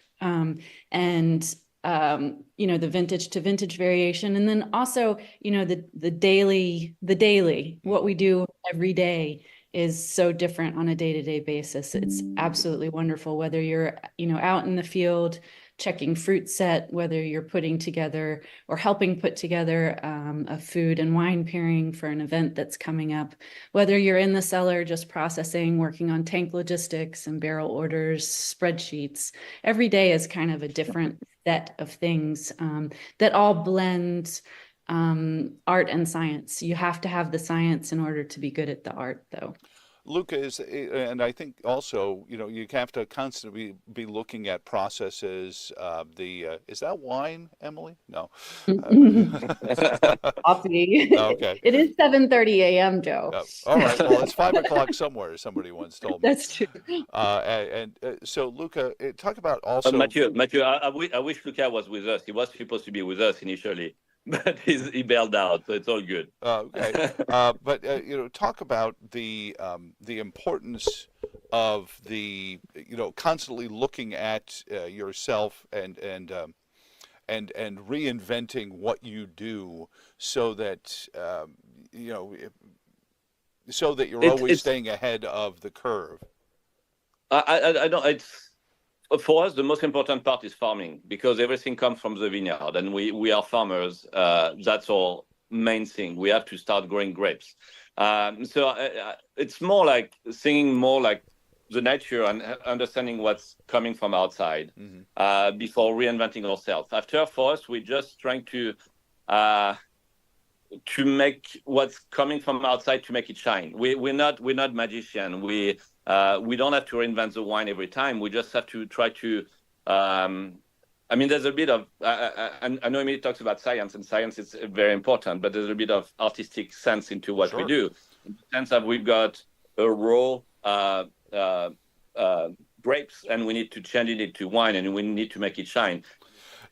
The vintage to vintage variation. And then also, the daily, what we do every day is so different on a day-to-day basis. It's absolutely wonderful, whether you're, out in the field checking fruit set, whether you're putting together or helping put together a food and wine pairing for an event that's coming up, whether you're in the cellar just processing, working on tank logistics and barrel orders, spreadsheets. Every day is kind of a different set of things that all blend art and science. You have to have the science in order to be good at the art, though. Luca, and I think also, you have to constantly be looking at processes. Is that wine, Emily? No. Coffee. Okay. It is 7:30 a.m., Joe. All right. Well, it's 5 o'clock somewhere, somebody once told me. That's true. So, Luca, talk about also. Mathieu, I wish Luca was with us. He was supposed to be with us initially, but he bailed out, so it's all good. Okay. But talk about the importance of constantly looking at yourself and reinventing what you do, so that you're always staying ahead of the curve. I don't. It's for us, the most important part is farming, because everything comes from the vineyard, and we are farmers. That's our main thing. We have to start growing grapes. So it's more like thinking more like the nature and understanding what's coming from outside before reinventing ourselves. After, for us, we're just trying to make what's coming from outside to make it shine. We're not magician. We don't have to reinvent the wine every time. We just have to try to. I mean, there's a bit of. I know Emily talks about science, and science is very important, but there's a bit of artistic sense into what we do. In the sense that we've got a raw grapes, and we need to change it into wine, and we need to make it shine.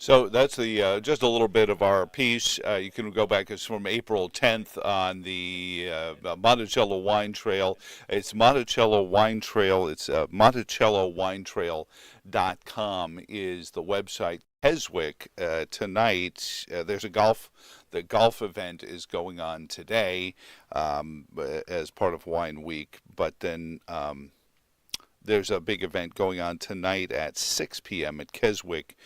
So that's the just a little bit of our piece. You can go back. It's from April 10th on the Monticello Wine Trail. It's Monticello Wine Trail. It's MonticelloWineTrail.com is the website. Keswick tonight. There's a golf. The golf event is going on today as part of Wine Week. But then there's a big event going on tonight at 6 p.m. at Keswick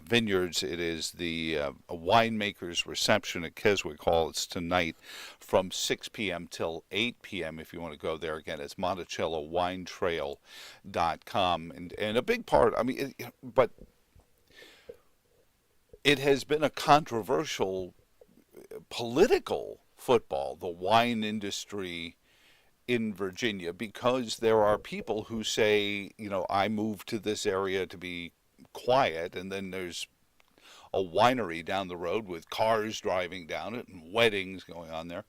Vineyards. It is the winemaker's reception at Keswick Hall. It's tonight from 6 p.m. till 8 p.m. if you want to go there. Again, it's MonticelloWineTrail.com. And a big part, I mean, but it has been a controversial political football, the wine industry in Virginia, because there are people who say, you know, I moved to this area to be quiet, and then there's a winery down the road with cars driving down it and weddings going on there.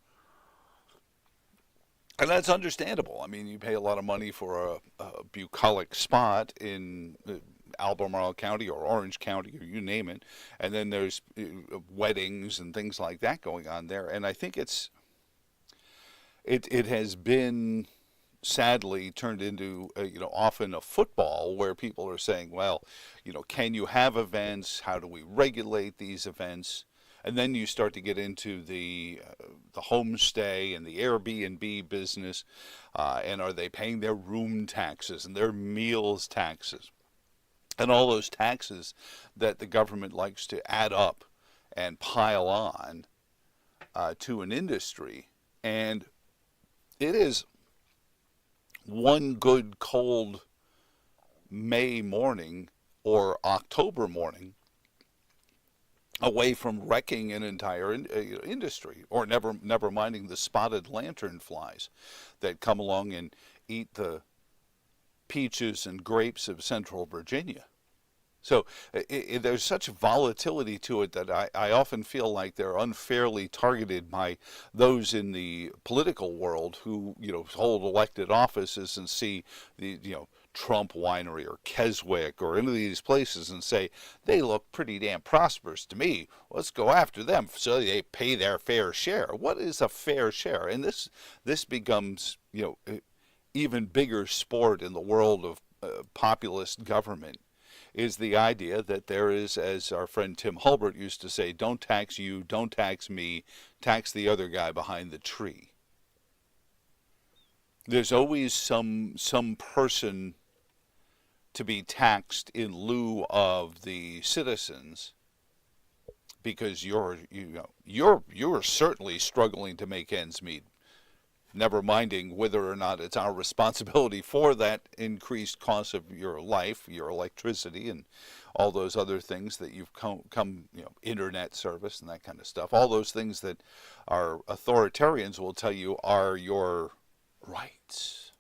And that's understandable. I mean, you pay a lot of money for a bucolic spot in Albemarle County or Orange County or you name it, and then there's weddings and things like that going on there. And I think it has been sadly turned into often a football where people are saying, well, can you have events? How do we regulate these events? And then you start to get into the homestay and the Airbnb business, and are they paying their room taxes and their meals taxes and all those taxes that the government likes to add up and pile on to an industry. And it is one good cold May morning or October morning away from wrecking an entire industry, or never minding the spotted lanternflies that come along and eat the peaches and grapes of Central Virginia. So there's such volatility to it that I often feel like they're unfairly targeted by those in the political world who hold elected offices and see the Trump Winery or Keswick or any of these places and say, they look pretty damn prosperous to me. Let's go after them so they pay their fair share. What is a fair share? And this becomes even bigger sport in the world of populist government, is the idea that there is, as our friend Tim Hulbert used to say, don't tax you, don't tax me, tax the other guy behind the tree. There's always some person to be taxed in lieu of the citizens, because you're certainly struggling to make ends meet, never minding whether or not it's our responsibility for that increased cost of your life, your electricity, and all those other things that you've come internet service and that kind of stuff. All those things that our authoritarians will tell you are your rights.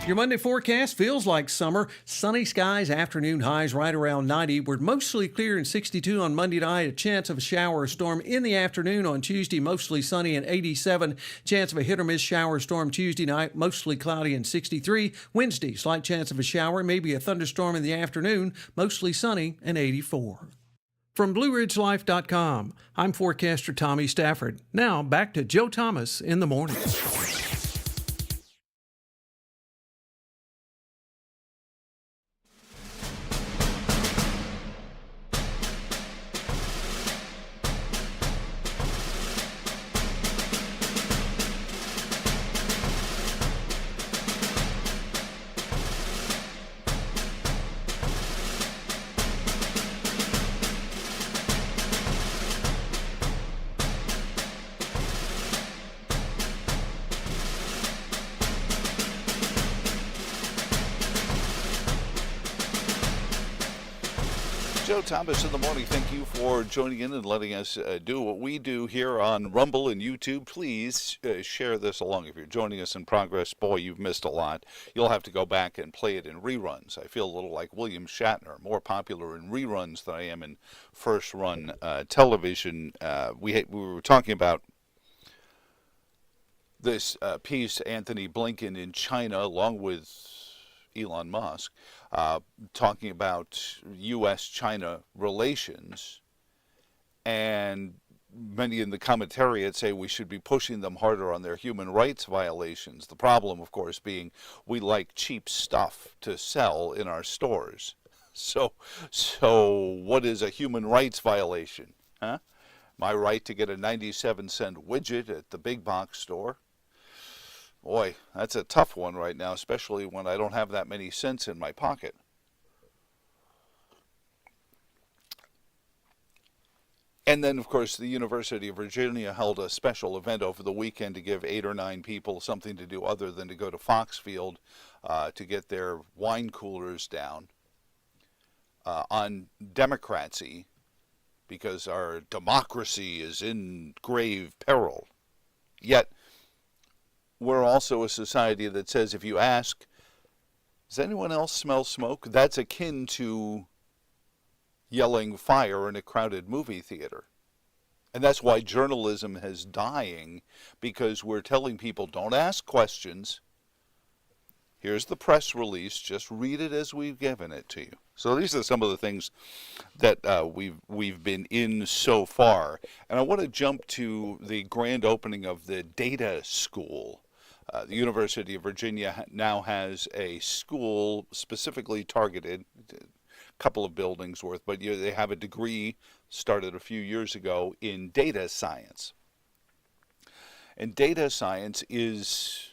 Your Monday forecast feels like summer. Sunny skies, afternoon highs right around 90. We're mostly clear and 62 on Monday night. A chance of a shower or storm in the afternoon on Tuesday, mostly sunny and 87. Chance of a hit or miss shower or storm Tuesday night, mostly cloudy and 63. Wednesday, slight chance of a shower, maybe a thunderstorm in the afternoon, mostly sunny and 84. From BlueRidgeLife.com, I'm forecaster Tommy Stafford. Now back to Joe Thomas in the morning. Joe Thomas in the morning. Thank you for joining in and letting us do what we do here on Rumble and YouTube. Please share this along. If you're joining us in progress, boy, you've missed a lot. You'll have to go back and play it in reruns. I feel a little like William Shatner, more popular in reruns than I am in first-run television. We were talking about this piece, Anthony Blinken in China, along with Elon Musk, talking about U.S.-China relations, and many in the commentariat say we should be pushing them harder on their human rights violations. The problem, of course, being we like cheap stuff to sell in our stores. So what is a human rights violation? Huh? My right to get a 97-cent widget at the big box store? Boy, that's a tough one right now, especially when I don't have that many cents in my pocket. And then, of course, the University of Virginia held a special event over the weekend to give 8 or 9 people something to do other than to go to Foxfield to get their wine coolers down on democracy, because our democracy is in grave peril. Yet, we're also a society that says if you ask, does anyone else smell smoke? That's akin to yelling fire in a crowded movie theater. And that's why journalism is dying, because we're telling people, don't ask questions. Here's the press release. Just read it as we've given it to you. So these are some of the things that we've been in so far. And I want to jump to the grand opening of the data school. The University of Virginia now has a school specifically targeted, a couple of buildings worth, but they have a degree started a few years ago in data science. And data science is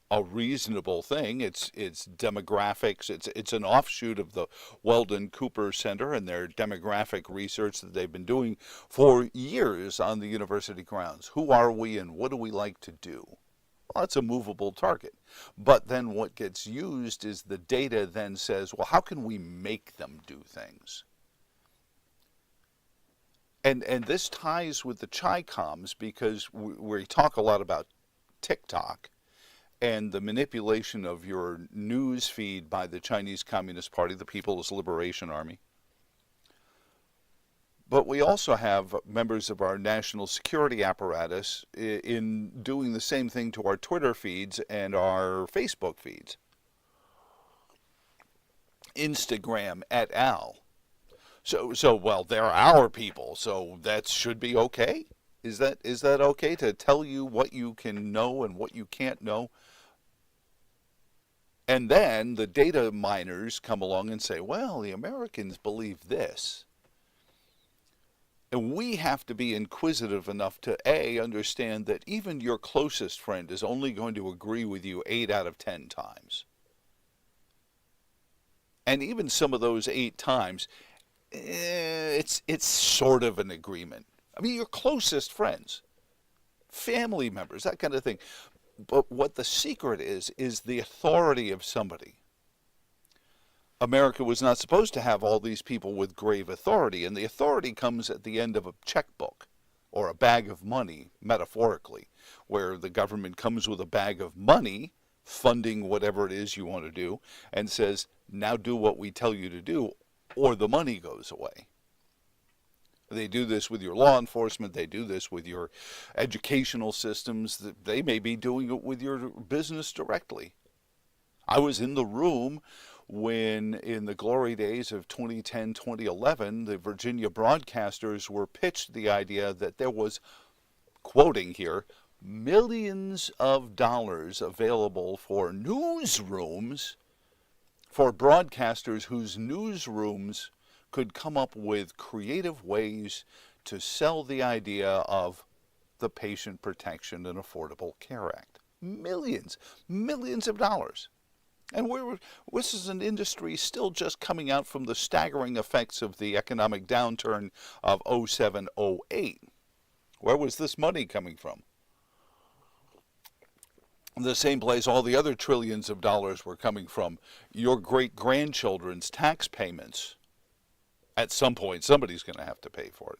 a reasonable thing. It's demographics. It's an offshoot of the Weldon Cooper Center and their demographic research that they've been doing for years on the university grounds. Who are we and what do we like to do? Well, that's a movable target. But then what gets used is the data then says, well, how can we make them do things? And this ties with the Chi-Coms, because we talk a lot about TikTok and the manipulation of your news feed by the Chinese Communist Party, the People's Liberation Army. But we also have members of our national security apparatus in doing the same thing to our Twitter feeds and our Facebook feeds. Instagram et al. So well, they're our people, so that should be okay? Is that okay to tell you what you can know and what you can't know? And then the data miners come along and say, well, the Americans believe this. And we have to be inquisitive enough to, A, understand that even your closest friend is only going to agree with you 8 out of 10 times. And even some of those 8 times, it's sort of an agreement. I mean, your closest friends, family members, that kind of thing. But what the secret is the authority of somebody. America was not supposed to have all these people with grave authority, and the authority comes at the end of a checkbook or a bag of money, metaphorically, where the government comes with a bag of money, funding whatever it is you want to do, and says, now do what we tell you to do, or the money goes away. They do this with your law enforcement. They do this with your educational systems. They may be doing it with your business directly. I was in the room when, in the glory days of 2010, 2011, the Virginia broadcasters were pitched the idea that there was, quoting here, millions of dollars available for newsrooms, for broadcasters whose newsrooms could come up with creative ways to sell the idea of the Patient Protection and Affordable Care Act. Millions of dollars. And this is an industry still just coming out from the staggering effects of the economic downturn of 07, 08. Where was this money coming from? The same place all the other trillions of dollars were coming from, your great-grandchildren's tax payments. At some point, somebody's going to have to pay for it.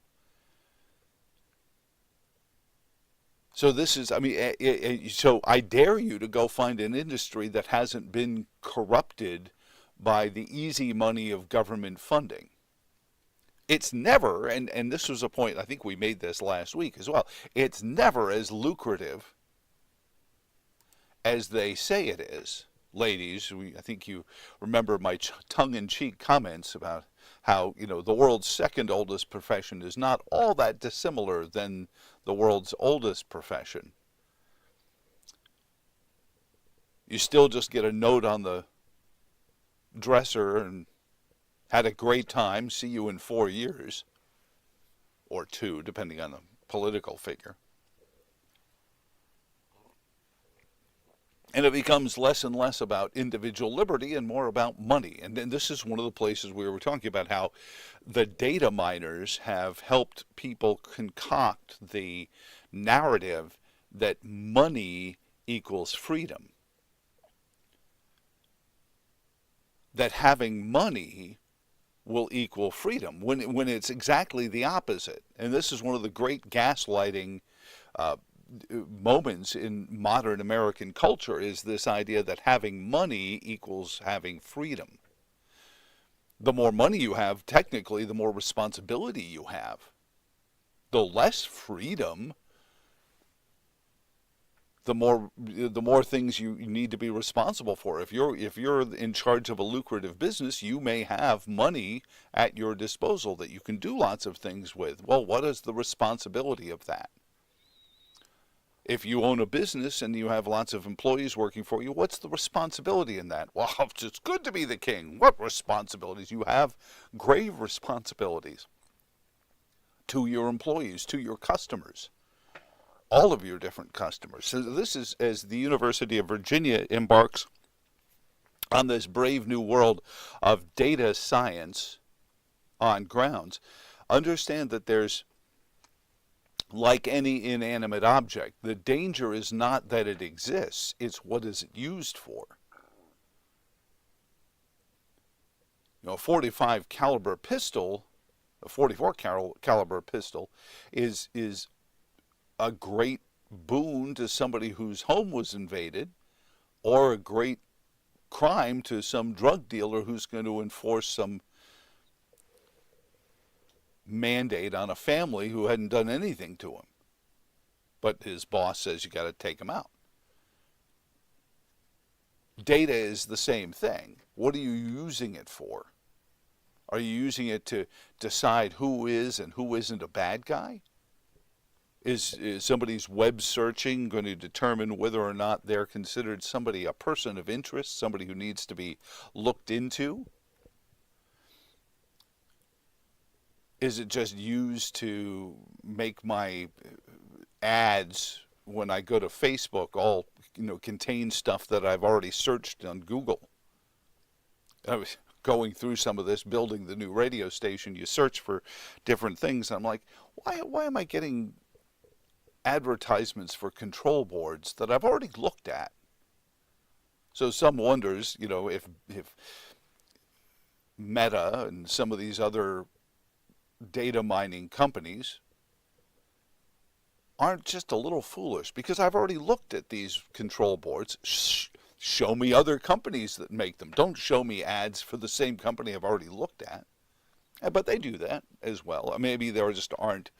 So this is, I mean, so I dare you to go find an industry that hasn't been corrupted by the easy money of government funding. It's never, and this was a point, I think we made this last week as well, it's never as lucrative as they say it is. Ladies, I think you remember my tongue-in-cheek comments about how, you know, the world's second oldest profession is not all that dissimilar than the world's oldest profession. You still just get a note on the dresser and had a great time, see you in 4 years, or 2, depending on the political figure. And it becomes less and less about individual liberty and more about money. And then this is one of the places we were talking about how the data miners have helped people concoct the narrative that money equals freedom. That having money will equal freedom, when it's exactly the opposite. And this is one of the great gaslighting moments in modern American culture, is this idea that having money equals having freedom. The more money you have, technically, the more responsibility you have. The less freedom, the more things you need to be responsible for. If you're in charge of a lucrative business, you may have money at your disposal that you can do lots of things with. Well, what is the responsibility of that? If you own a business and you have lots of employees working for you, what's the responsibility in that? Well, it's good to be the king. What responsibilities? You have grave responsibilities to your employees, to your customers, all of your different customers. So this is, as the University of Virginia embarks on this brave new world of data science on grounds, understand that there's, like any inanimate object, the danger is not that it exists, it's what is it used for. You know, a 45 caliber pistol, a 44 caliber pistol is a great boon to somebody whose home was invaded, or a great crime to some drug dealer who's going to enforce some mandate on a family who hadn't done anything to him, but his boss says you got to take him out. Data is the same thing. What are you using it for? Are you using it to decide who is and who isn't a bad guy? Is somebody's web searching going to determine whether or not they're considered somebody, a person of interest, somebody who needs to be looked into? Is it just used to make my ads when I go to Facebook all, contain stuff that I've already searched on Google? I was going through some of this, building the new radio station. You search for different things. I'm like, why am I getting advertisements for control boards that I've already looked at? So some wonders, if Meta and some of these other data mining companies aren't just a little foolish, because I've already looked at these control boards. Show me other companies that make them. Don't show me ads for the same company I've already looked at. But they do that as well. Maybe there just aren't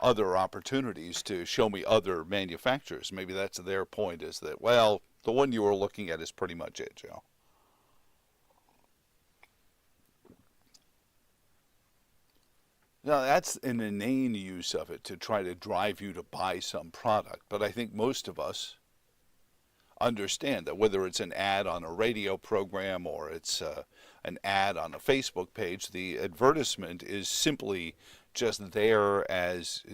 other opportunities to show me other manufacturers. Maybe that's their point, is that, well, the one you were looking at is pretty much it, Joe. Now, that's an inane use of it to try to drive you to buy some product. But I think most of us understand that whether it's an ad on a radio program or it's an ad on a Facebook page, the advertisement is simply just there as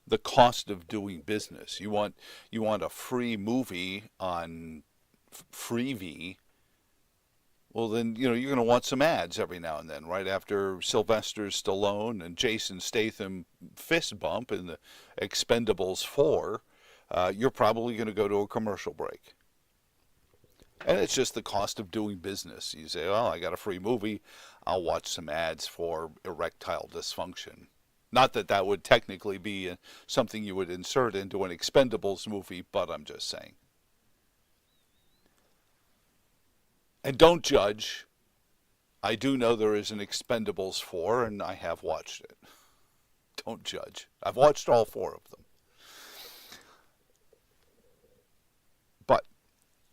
the cost of doing business. You want a free movie on Freevee. Well, then, you're going to want some ads every now and then, right after Sylvester Stallone and Jason Statham fist bump in the Expendables 4. You're probably going to go to a commercial break. And it's just the cost of doing business. You say, well, I got a free movie. I'll watch some ads for erectile dysfunction. Not that that would technically be something you would insert into an Expendables movie, but I'm just saying. And don't judge. I do know there is an Expendables 4, and I have watched it. Don't judge. I've watched all 4 of them. But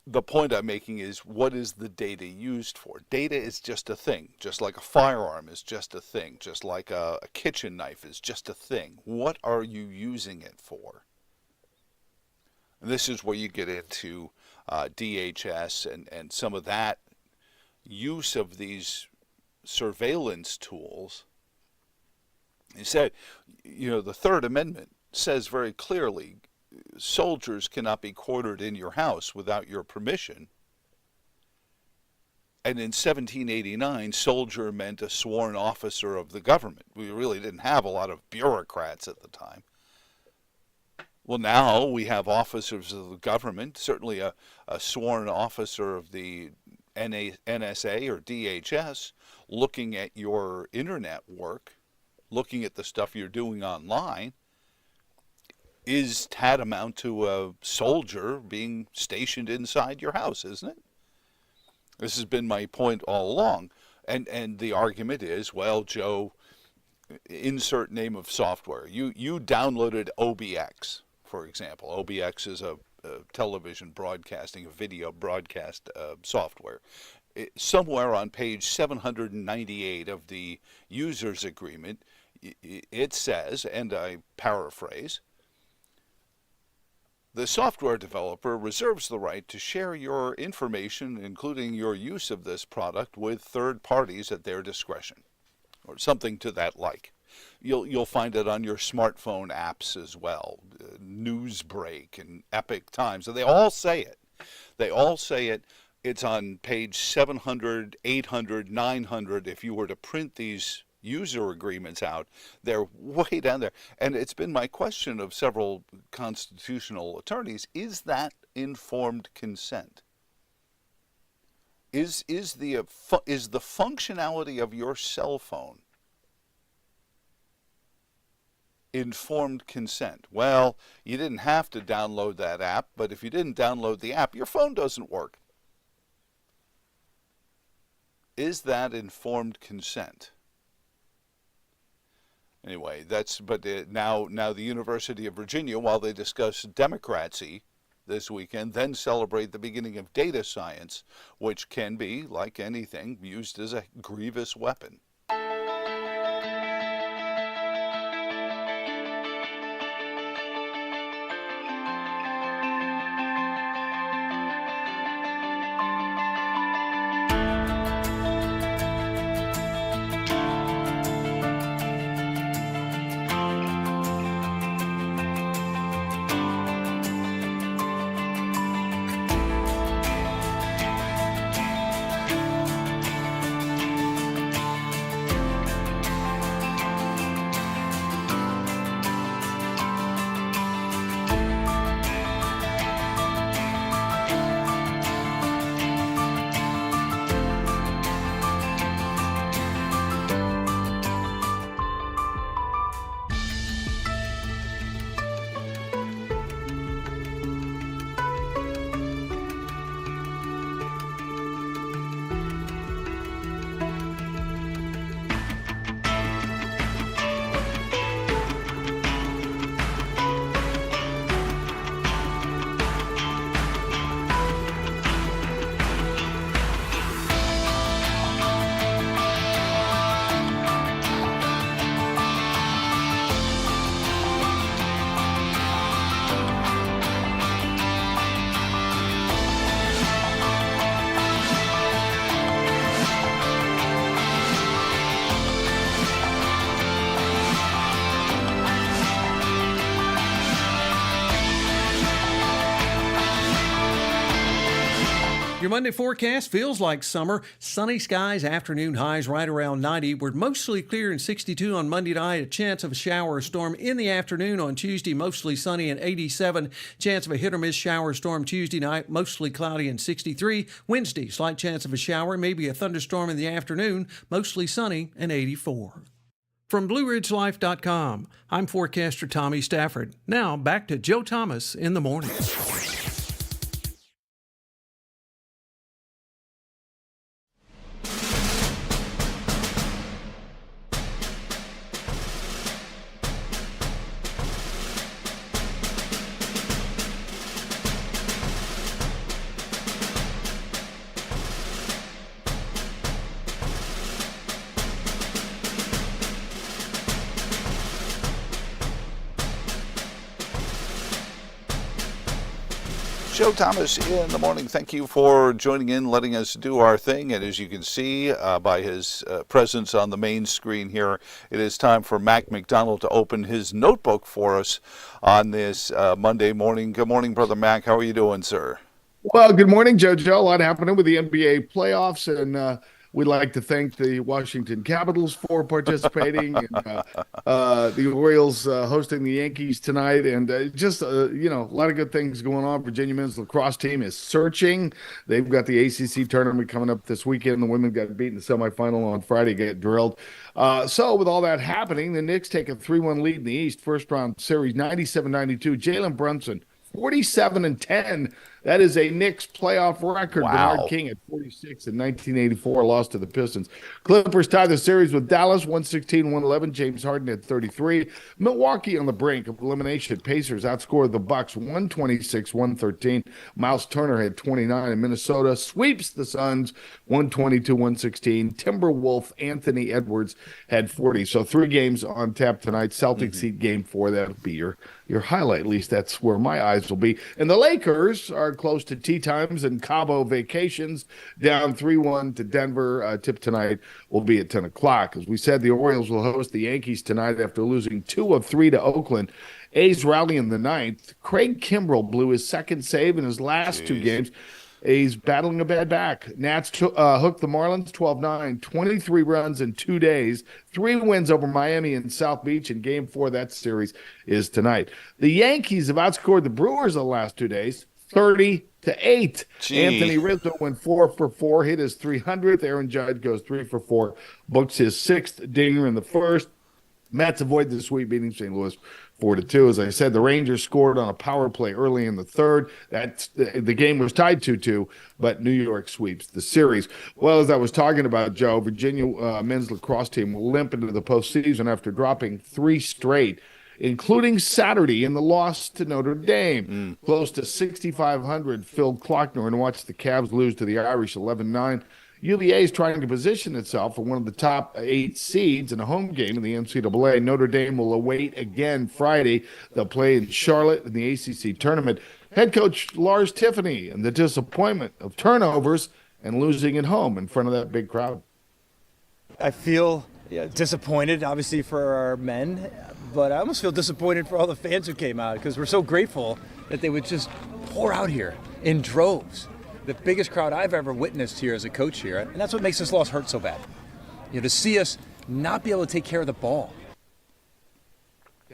the point I'm making is, what is the data used for? Data is just a thing, just like a firearm is just a thing, just like a kitchen knife is just a thing. What are you using it for? And this is where you get into DHS and some of that use of these surveillance tools. He said, the Third Amendment says very clearly, soldiers cannot be quartered in your house without your permission. And in 1789, soldier meant a sworn officer of the government. We really didn't have a lot of bureaucrats at the time. Well, now we have officers of the government, certainly a sworn officer of the NSA or DHS, looking at your internet work, looking at the stuff you're doing online, is tantamount to a soldier being stationed inside your house, isn't it? This has been my point all along. And the argument is, well, Joe, insert name of software. You downloaded OBX, for example. OBX is a television broadcasting, a video broadcast software. Somewhere on page 798 of the user's agreement, it says, and I paraphrase, the software developer reserves the right to share your information, including your use of this product, with third parties at their discretion, or something to that like. You'll find it on your smartphone apps as well, Newsbreak and Epic Times, and they all say it. They all say it. It's on page 700, 800, 900. If you were to print these user agreements out, they're way down there. And it's been my question of several constitutional attorneys, is that informed consent? Is the functionality of your cell phone informed consent? Well, you didn't have to download that app, but if you didn't download the app, your phone doesn't work. Is that informed consent? Anyway, now the University of Virginia, while they discuss democracy this weekend, then celebrate the beginning of data science, which can be, like anything, used as a grievous weapon. Monday forecast feels like summer. Sunny skies, afternoon highs right around 90. We're mostly clear and 62 on Monday night. A chance of a shower or storm in the afternoon on Tuesday, mostly sunny and 87. Chance of a hit or miss shower or storm Tuesday night, mostly cloudy and 63. Wednesday, slight chance of a shower, maybe a thunderstorm in the afternoon, mostly sunny and 84. From BlueRidgeLife.com, I'm forecaster Tommy Stafford. Now back to Joe Thomas in the morning. Joe Thomas in the morning. Thank you for joining in, letting us do our thing. And as you can see by his presence on the main screen here, it is time for Mac McDonald to open his notebook for us on this Monday morning. Good morning, Brother Mac. How are you doing, sir? Well, good morning, JoJo. A lot happening with the NBA playoffs, and we'd like to thank the Washington Capitals for participating, and the Orioles hosting the Yankees tonight, and just a lot of good things going on. Virginia men's lacrosse team is searching. They've got the ACC tournament coming up this weekend. The women got beaten in the semifinal on Friday, get drilled. So with all that happening, the Knicks take a 3-1 lead in the East, first round series, 97-92. Jalen Brunson, 47-10. That is a Knicks playoff record. Wow. Bernard King at 46 in 1984 lost to the Pistons. Clippers tie the series with Dallas, 116-111. James Harden at 33. Milwaukee on the brink of elimination. Pacers outscored the Bucks 126-113. Miles Turner had 29, and Minnesota sweeps the Suns 122-116. Timberwolf Anthony Edwards had 40. So 3 games on tap tonight. Celtics seed game 4. That'll be your highlight. At least that's where my eyes will be. And the Lakers are close to tea times and Cabo vacations, down 3-1 to Denver. Tip tonight will be at 10 o'clock. As we said, the Orioles will host the Yankees tonight after losing 2 of 3 to Oakland. A's rally in the 9th. Craig Kimbrell blew his second save in his last 2 games. He's battling a bad back. Nats hooked the Marlins 12-9, 23 runs in 2 days, 3 wins over Miami and South Beach in Game 4. That series is tonight. The Yankees have outscored the Brewers the last 2 days, 30-8. Anthony Rizzo went 4 for 4, hit his 300th. Aaron Judge goes 3 for 4, books his 6th dinger in the first. Mets avoid the sweep, beating St. Louis 4-2. As I said, the Rangers scored on a power play early in the third. The game was tied 2-2, but New York sweeps the series. Well, as I was talking about, Joe, Virginia men's lacrosse team will limp into the postseason after dropping 3 straight, including Saturday in the loss to Notre Dame. Close to 6,500 filled Klockner and watched the Cavs lose to the Irish 11-9. UVA is trying to position itself for one of the top 8 seeds in a home game in the NCAA. Notre Dame will await again Friday. They'll play in Charlotte in the ACC tournament. Head coach Lars Tiffany and the disappointment of turnovers and losing at home in front of that big crowd. I feel disappointed, obviously, for our men, but I almost feel disappointed for all the fans who came out because we're so grateful that they would just pour out here in droves. The biggest crowd I've ever witnessed here as a coach here, and that's what makes this loss hurt so bad. To see us not be able to take care of the ball.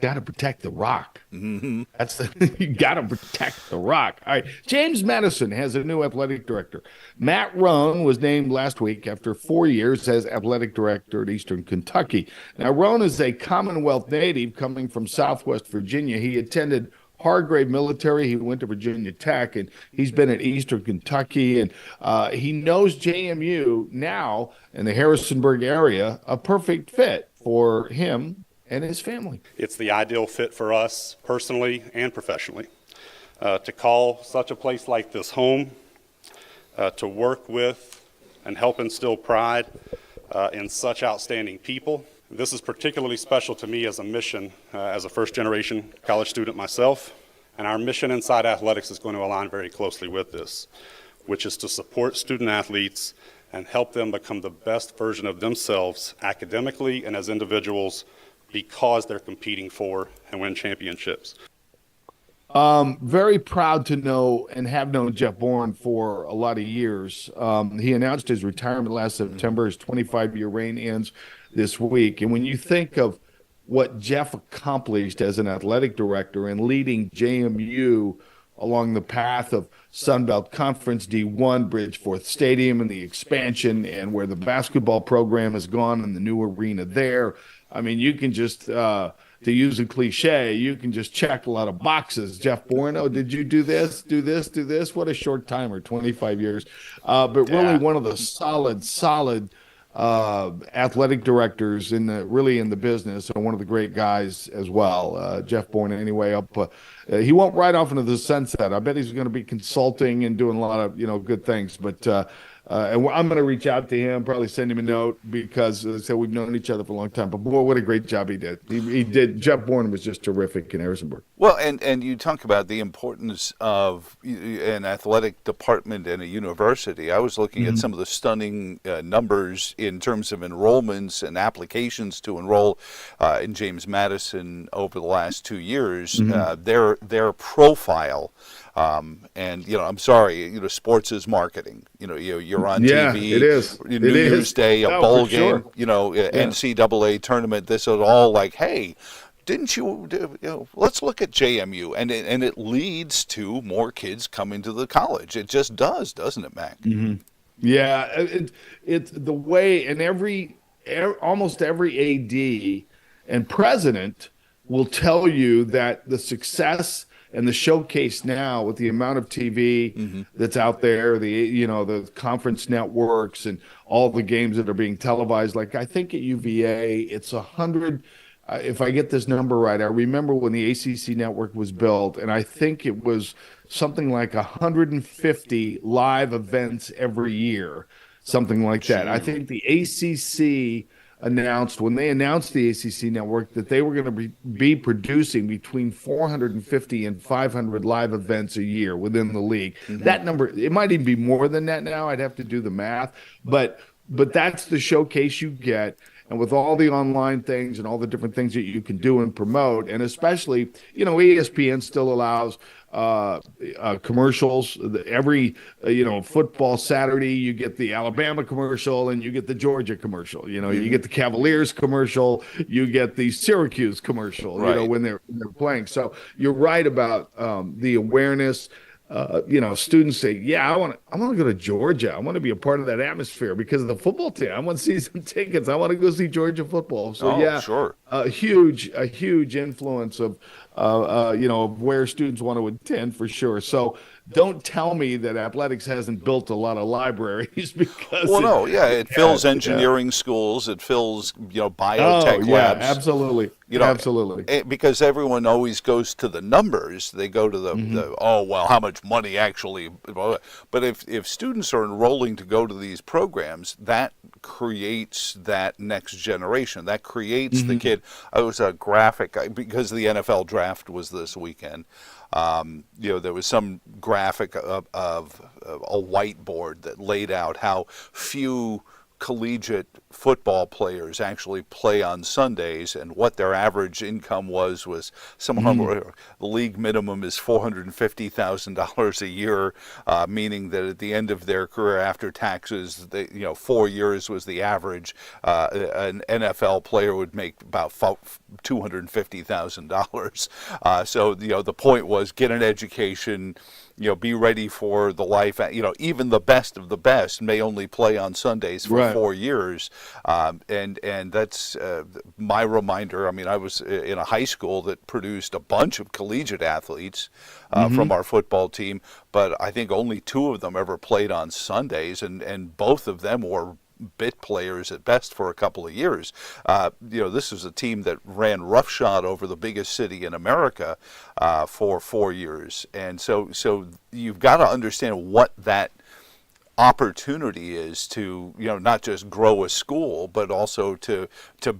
Got to protect the rock. You got to protect the rock. All right. James Madison has a new athletic director. Matt Rohn was named last week after 4 years as athletic director at Eastern Kentucky. Now, Rohn is a Commonwealth native coming from Southwest Virginia. He attended Hargrave Military. He went to Virginia Tech, and he's been at Eastern Kentucky, and he knows JMU now in the Harrisonburg area, a perfect fit for him and his family. It's the ideal fit for us personally and professionally. To call such a place like this home, to work with and help instill pride in such outstanding people. This is particularly special to me as a mission, as a first-generation college student myself, and our mission inside athletics is going to align very closely with this, which is to support student-athletes and help them become the best version of themselves academically and as individuals because they're competing for and win championships. Very proud to know and have known Jeff Bourne for a lot of years. He announced his retirement last September. His 25-year reign ends this week. And when you think of what Jeff accomplished as an athletic director and leading JMU along the path of Sunbelt Conference D1, Bridgeforth Stadium, and the expansion, and where the basketball program has gone and the new arena there, I mean, you can just to use a cliche, you can just check a lot of boxes. Jeff Bourne, oh, did you do this, do this, do this? What a short timer, 25 years. But really one of the solid athletic directors in the business, and one of the great guys as well. Jeff Bourne, anyway, he won't ride off into the sunset. I bet he's going to be consulting and doing a lot of good things. But and I'm going to reach out to him, probably send him a note, because as I said, we've known each other for a long time. But boy, what a great job he did. He did. Jeff Bourne was just terrific in Harrisonburg. Well, and you talk about the importance of an athletic department in a university. I was looking at some of the stunning numbers in terms of enrollments and applications to enroll in James Madison over the last 2 years. Their profile. And I'm sorry, sports is marketing. You're on TV. It is. New Year's Day, a bowl game. Sure. NCAA tournament. This is all like, hey, didn't you? Let's look at JMU, and it leads to more kids coming to the college. It just does, doesn't it, Mac? Yeah, it's the way, and almost every AD and president will tell you that the success and the showcase now, with the amount of TV that's out there, the conference networks and all the games that are being televised. Like, I think at UVA, it's 100. If I get this number right, I remember when the ACC network was built, and I think it was something like 150 live events every year, something like that. I think the ACC announced, when they announced the ACC network, that they were going to be producing between 450 and 500 live events a year within the league. That number, it might even be more than that now. I'd have to do the math, but that's the showcase you get. And with all the online things and all the different things that you can do and promote, and especially, ESPN still allows commercials. Every football Saturday, you get the Alabama commercial and you get the Georgia commercial. You get the Cavaliers commercial, you get the Syracuse commercial. Right. When they're playing. So you're right about the awareness. Students say, yeah, I want to go to Georgia. I want to be a part of that atmosphere because of the football team. I want to see some tickets. I want to go see Georgia football. So sure. A huge influence of where students want to attend, for sure. So don't tell me that athletics hasn't built a lot of libraries, because it fills engineering schools, it fills biotech labs. Absolutely. Absolutely. Because everyone always goes to the numbers. They go to the how much money actually. But if students are enrolling to go to these programs, that creates that next generation. That creates the kid. I was a graphic, because the NFL draft was this weekend. There was some graphic of a whiteboard that laid out how few collegiate football players actually play on Sundays, and what their average income was the league minimum is $450,000 a year, meaning that at the end of their career after taxes, 4 years was the average. An NFL player would make about $250,000. So the point was, get an education. Be ready for the life. Even the best of the best may only play on Sundays for 4 years. And that's my reminder. I mean, I was in a high school that produced a bunch of collegiate athletes from our football team, but I think only 2 of them ever played on Sundays, and both of them were bit players at best for a couple of years. This was a team that ran roughshod over the biggest city in America for 4 years. And so you've got to understand what that opportunity is to, not just grow a school, but also to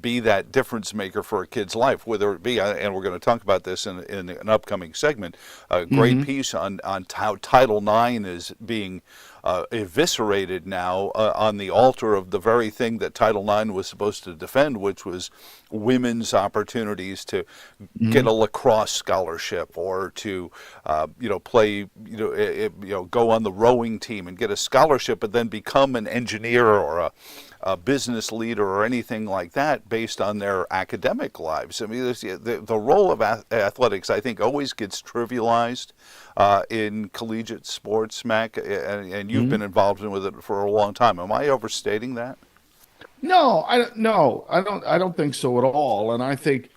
be that difference maker for a kid's life, whether it be, and we're going to talk about this in an upcoming segment, a great piece on how Title IX is being eviscerated now on the altar of the very thing that Title IX was supposed to defend, which was women's opportunities to get a lacrosse scholarship or to play go on the rowing team and get a scholarship, but then become an engineer or a business leader or anything like that based on their academic lives. I mean, the role of athletics, I think, always gets trivialized in collegiate sports, Mac, and you've been involved with it for a long time. Am I overstating that? No, I don't think so at all. And I think,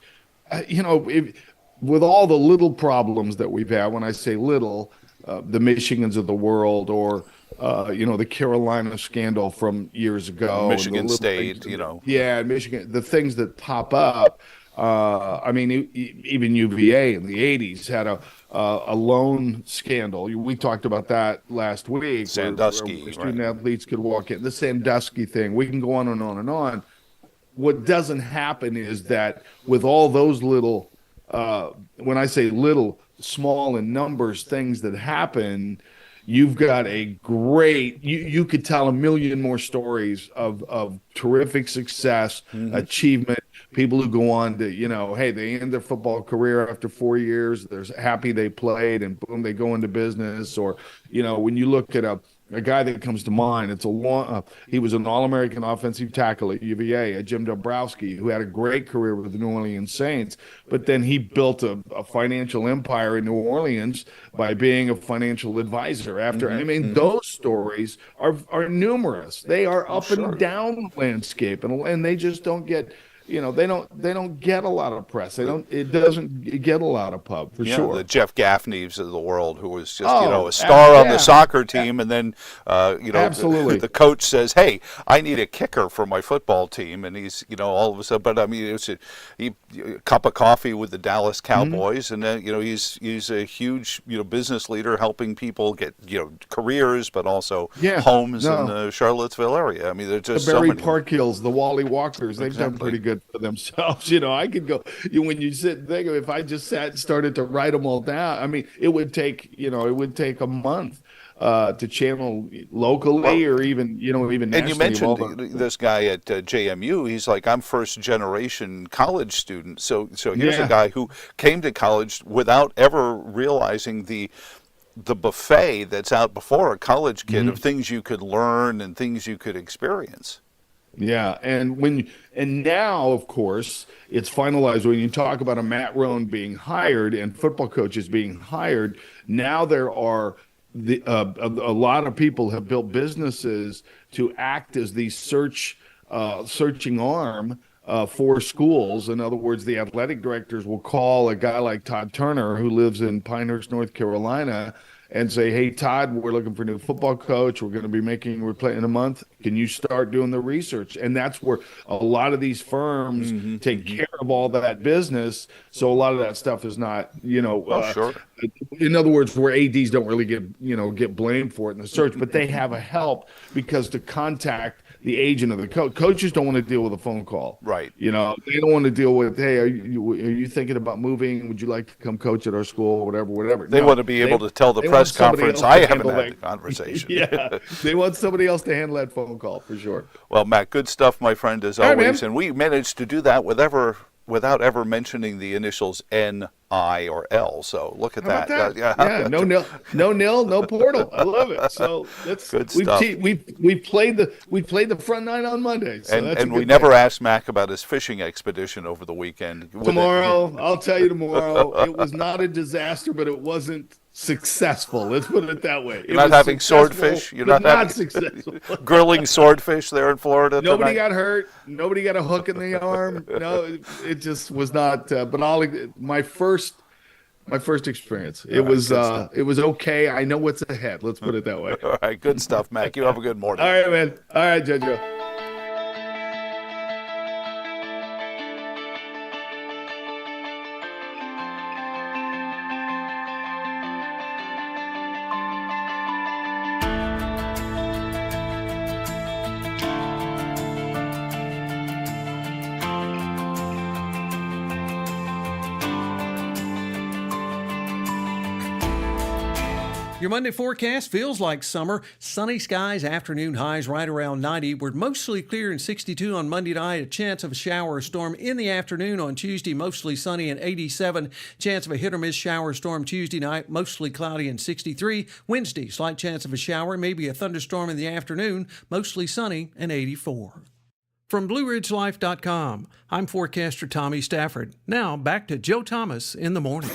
with all the little problems that we've had, when I say little, the Michigans of the world, or the Carolina scandal from years ago, Michigan State, yeah, Michigan, the things that pop up. I mean, even UVA in the '80s had a loan scandal. We talked about that last week. Sandusky, where student athletes could walk in. The Sandusky thing. We can go on and on and on. What doesn't happen is that with all those little, when I say little, small in numbers, things that happen, you've got a great, you could tell a million more stories of terrific success, achievement, people who go on to, hey, they end their football career after 4 years, they're happy they played, and boom, they go into business. Or, when you look at a guy that comes to mind, he was an All-American offensive tackle at UVA, Jim Dombrowski, who had a great career with the New Orleans Saints, but then he built a financial empire in New Orleans by being a financial advisor after. I mean, those stories are numerous. They are up and down the landscape, and they just don't get, they don't get a lot of press. It doesn't get a lot of pub, for sure. The Jeff Gaffneys of the world, who was just a star on the soccer team, and then absolutely, the coach says, "Hey, I need a kicker for my football team," and he's all of a sudden. But I mean, it's a cup of coffee with the Dallas Cowboys, and then he's a huge business leader, helping people get careers, but also homes in the Charlottesville area. I mean, there's just the Barry so many. Park Hills, the Wally Walkers, they've done pretty good for themselves. I could go, when you sit and think of, if I just sat and started to write them all down, I mean, it would take a month to channel locally, or even nationally. And you mentioned this guy at JMU. He's like, I'm first generation college student. So here's a guy who came to college without ever realizing the buffet that's out before a college kid of things you could learn and things you could experience. Yeah, and now, of course, it's finalized. When you talk about a Matt Roan being hired and football coaches being hired, now there are a lot of people have built businesses to act as the searching arm for schools. In other words, the athletic directors will call a guy like Todd Turner, who lives in Pinehurst, North Carolina, and say, "Hey, Todd, we're looking for a new football coach. We're going to be we're playing in a month. Can you start doing the research?" And that's where a lot of these firms take care of all that business. So a lot of that stuff is not, sure. In other words, where ADs don't really get blamed for it in the search, but they have a help, because to contact the agent of the coach, coaches don't want to deal with a phone call. Right. They don't want to deal with, "Hey, are you thinking about moving? Would you like to come coach at our school?" Whatever. They want to be able to tell the press conference, "I haven't had the conversation." Yeah, they want somebody else to handle that phone call, for sure. Well, Matt, good stuff, my friend, as always. And we managed to do that without ever mentioning the initials N, I, or L. So look at that. Yeah, no nil, no portal. I love it. So that's good stuff. We played the front nine on Monday. So and we never asked Mac about his fishing expedition over the weekend. Tomorrow, I'll tell you tomorrow. It was not a disaster, but it wasn't successful. Let's put it that way. You're not having swordfish? You're not successful. Grilling swordfish there in Florida tonight? Nobody got hurt. Nobody got a hook in the arm. No, it just was not. But my first experience. It was okay. I know what's ahead. Let's put it that way. All right, good stuff, Mac. You have a good morning. All right, man. All right, Jojo. Your Monday forecast feels like summer. Sunny skies, afternoon highs right around 90. We're mostly clear and 62 on Monday night. A chance of a shower or storm in the afternoon on Tuesday, mostly sunny and 87. Chance of a hit or miss shower or storm Tuesday night, mostly cloudy and 63. Wednesday, slight chance of a shower, maybe a thunderstorm in the afternoon, mostly sunny and 84. From BlueRidgeLife.com, I'm forecaster Tommy Stafford. Now back to Joe Thomas in the morning.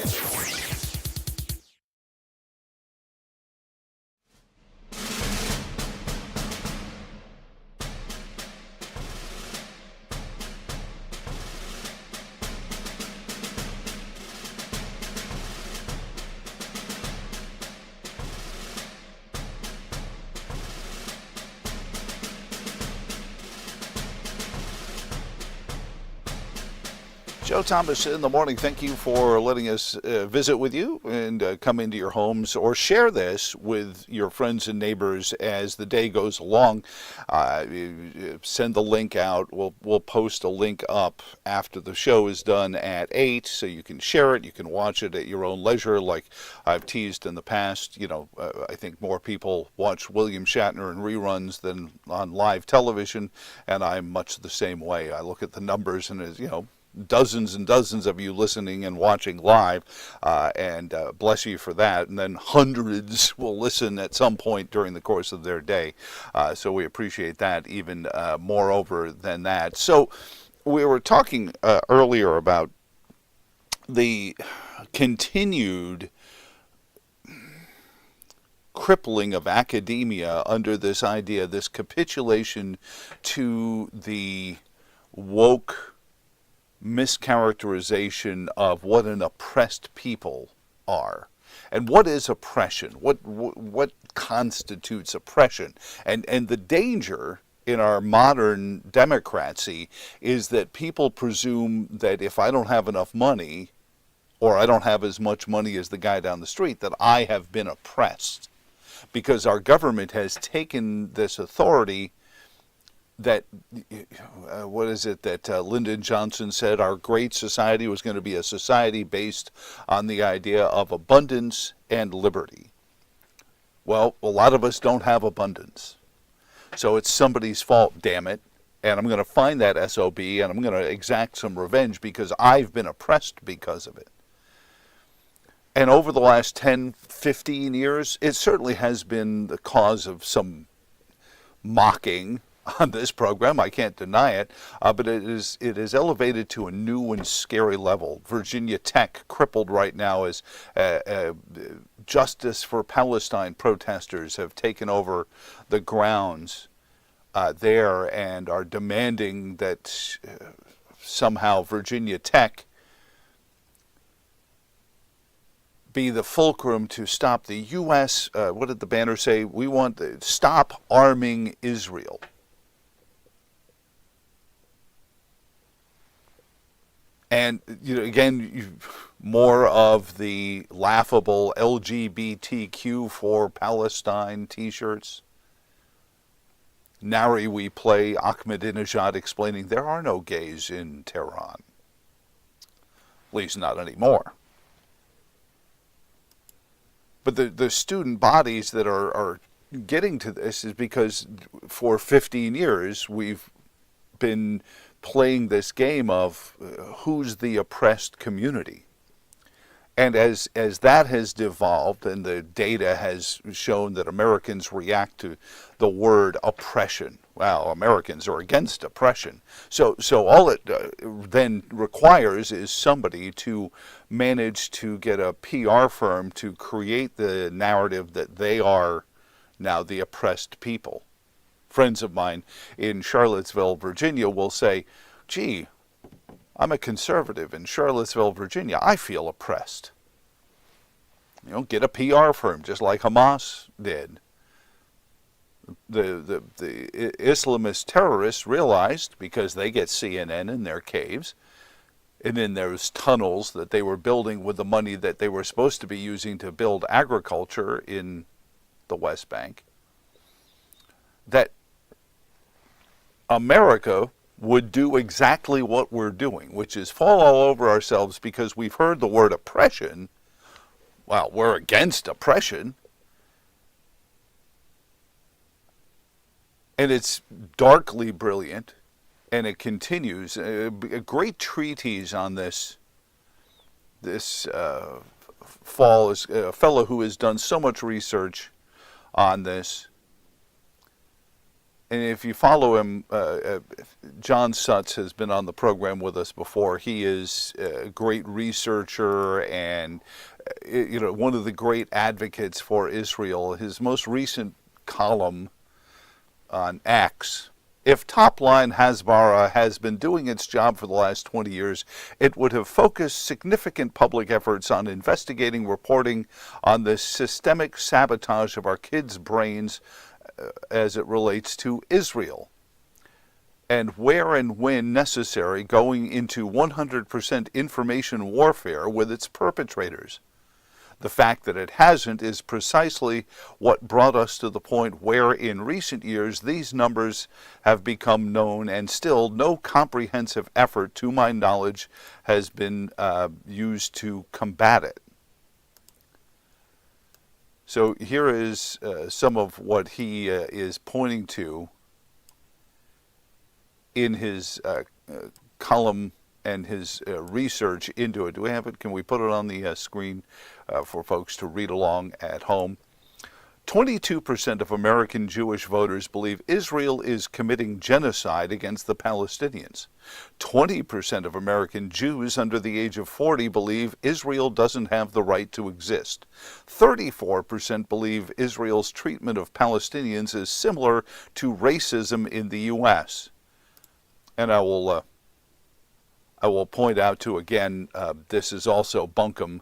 Joe Thomas in the morning. Thank you for letting us visit with you and come into your homes or share this with your friends and neighbors as the day goes along. Send the link out. We'll post a link up after the show is done at 8, so you can share it. You can watch it at your own leisure, like I've teased in the past. I think more people watch William Shatner in reruns than on live television, and I'm much the same way. I look at the numbers and dozens and dozens of you listening and watching live, and bless you for that. And then hundreds will listen at some point during the course of their day. So we appreciate that even moreover than that. So we were talking earlier about the continued crippling of academia under this idea, this capitulation to the woke mischaracterization of what an oppressed people are. And what is oppression? What constitutes oppression? And the danger in our modern democracy is that people presume that if I don't have enough money, or I don't have as much money as the guy down the street, that I have been oppressed. Because our government has taken this authority that, what is it that Lyndon Johnson said, our great society was going to be a society based on the idea of abundance and liberty. Well, a lot of us don't have abundance. So it's somebody's fault, damn it. And I'm going to find that SOB and I'm going to exact some revenge because I've been oppressed because of it. And over the last 10, 15 years, it certainly has been the cause of some mocking on this program. I can't deny it, but it is elevated to a new and scary level. Virginia Tech crippled right now as Justice for Palestine protesters have taken over the grounds there and are demanding that somehow Virginia Tech be the fulcrum to stop the U.S., what did the banner say? We want to stop arming Israel. And again, more of the laughable LGBTQ for Palestine T-shirts. Nary we play Ahmadinejad explaining there are no gays in Tehran. At least not anymore. But the student bodies that are getting to this is because for 15 years we've been playing this game of who's the oppressed community. And as that has devolved and the data has shown that Americans react to the word oppression, well, Americans are against oppression. So all it then requires is somebody to manage to get a PR firm to create the narrative that they are now the oppressed people. Friends of mine in Charlottesville, Virginia will say, gee, I'm a conservative in Charlottesville, Virginia. I feel oppressed. Get a PR firm just like Hamas did. The Islamist terrorists realized, because they get CNN in their caves, and in those tunnels that they were building with the money that they were supposed to be using to build agriculture in the West Bank, that America would do exactly what we're doing, which is fall all over ourselves because we've heard the word oppression. Well, we're against oppression. And it's darkly brilliant, and it continues. A great treatise on this fall is a fellow who has done so much research on this. And if you follow him, John Sutz has been on the program with us before. He is a great researcher and one of the great advocates for Israel. His most recent column on X: if Top-Line Hasbara has been doing its job for the last 20 years, it would have focused significant public efforts on investigating, reporting on the systemic sabotage of our kids' brains as it relates to Israel, and where and when necessary, going into 100% information warfare with its perpetrators. The fact that it hasn't is precisely what brought us to the point where in recent years these numbers have become known, and still no comprehensive effort, to my knowledge, has been used to combat it. So here is some of what he is pointing to in his column and his research into it. Do we have it? Can we put it on the screen for folks to read along at home? 22% of American Jewish voters believe Israel is committing genocide against the Palestinians. 20% of American Jews under the age of 40 believe Israel doesn't have the right to exist. 34% believe Israel's treatment of Palestinians is similar to racism in the U.S. And I will point out, too, again, this is also bunkum,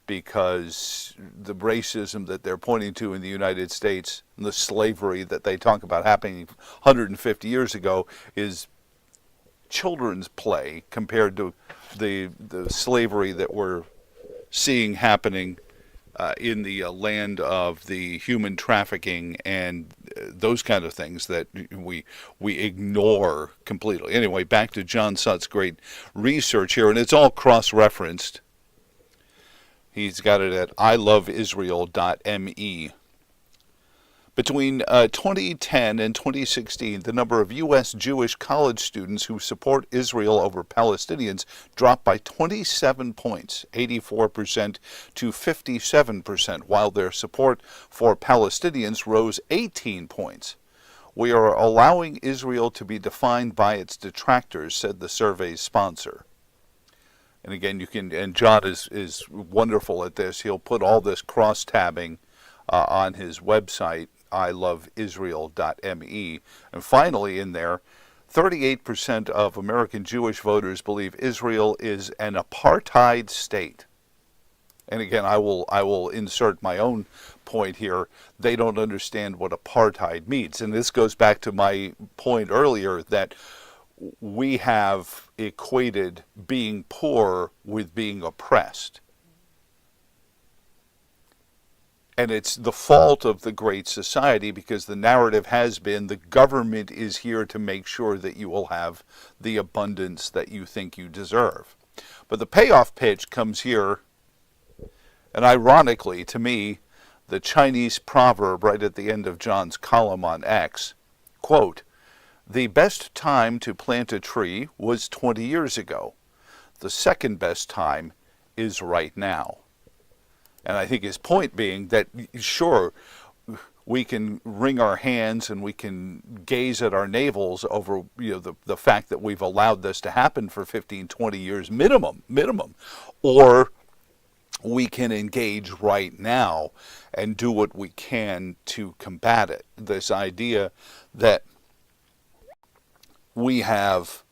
because the racism that they're pointing to in the United States and the slavery that they talk about happening 150 years ago is children's play compared to the slavery that we're seeing happening in the land of the human trafficking and those kind of things that we ignore completely. Anyway, back to John Sutt's great research here, and it's all cross-referenced. He's got it at iloveisrael.me. Between 2010 and 2016, the number of U.S. Jewish college students who support Israel over Palestinians dropped by 27 points, 84% to 57%, while their support for Palestinians rose 18 points. We are allowing Israel to be defined by its detractors, said the survey's sponsor. And again, you can, and John is wonderful at this. He'll put all this cross-tabbing on his website, iloveisrael.me. And finally in there, 38% of American Jewish voters believe Israel is an apartheid state. And again, I will insert my own point here. They don't understand what apartheid means. And this goes back to my point earlier that we have equated being poor with being oppressed. And it's the fault of the Great Society, because the narrative has been the government is here to make sure that you will have the abundance that you think you deserve. But the payoff pitch comes here, and ironically, to me, the Chinese proverb right at the end of John's column on X, quote, "The best time to plant a tree was 20 years ago. The second best time is right now." And I think his point being that, sure, we can wring our hands and we can gaze at our navels over the fact that we've allowed this to happen for 15, 20 years minimum, or we can engage right now and do what we can to combat it. This idea that we have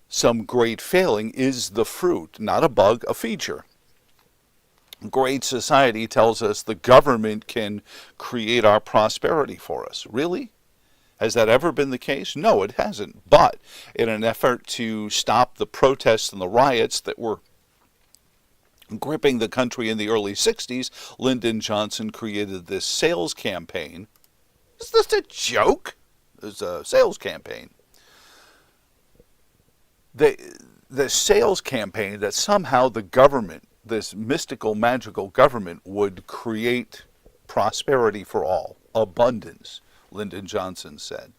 some great failing is the fruit, not a bug, a feature. Great Society tells us the government can create our prosperity for us. Really? Has that ever been the case? No, it hasn't. But in an effort to stop the protests and the riots that were gripping the country in the early 60s, Lyndon Johnson created this sales campaign. Is this a joke? It's a sales campaign. The sales campaign that somehow the government, this mystical, magical government, would create prosperity for all, abundance. Lyndon Johnson said.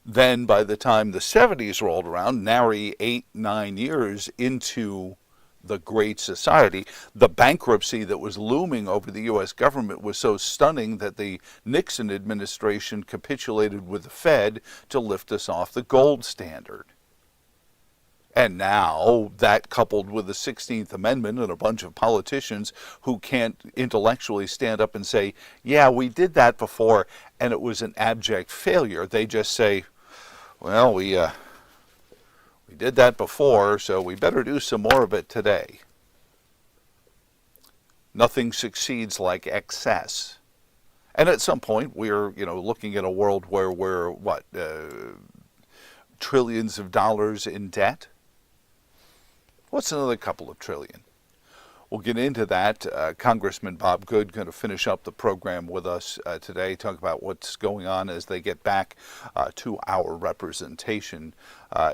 Then by the time the 70s rolled around, nary 8-9 years into the Great Society, the bankruptcy that was looming over the U.S. government was so stunning that the Nixon administration capitulated with the Fed to lift us off the gold standard. And now, that coupled with the 16th Amendment and a bunch of politicians who can't intellectually stand up and say, yeah, we did that before and it was an abject failure. They just say, well, we did that before, so we better do some more of it today. Nothing succeeds like excess. And at some point, we're, looking at a world where we're, trillions of dollars in debt? What's another couple of trillion? We'll get into that. Congressman Bob Good going to finish up the program with us today, talk about what's going on as they get back to our representation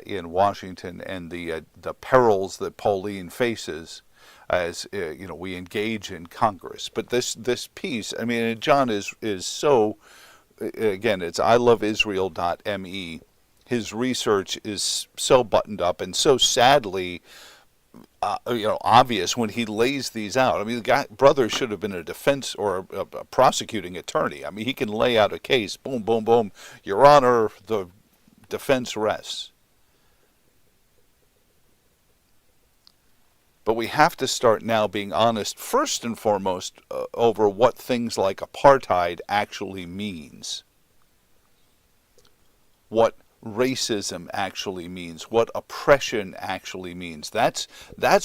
in Washington and the perils that Pauline faces as we engage in Congress. But this piece, I mean, John is so, again, it's iloveisrael.me. His research is so buttoned up and so sadly obvious when he lays these out. I mean, the brother should have been a defense or a prosecuting attorney. I mean, he can lay out a case, boom, boom, boom, Your Honor, the defense rests. But we have to start now being honest, first and foremost, over what things like apartheid actually means. What racism actually means, what oppression actually means. That's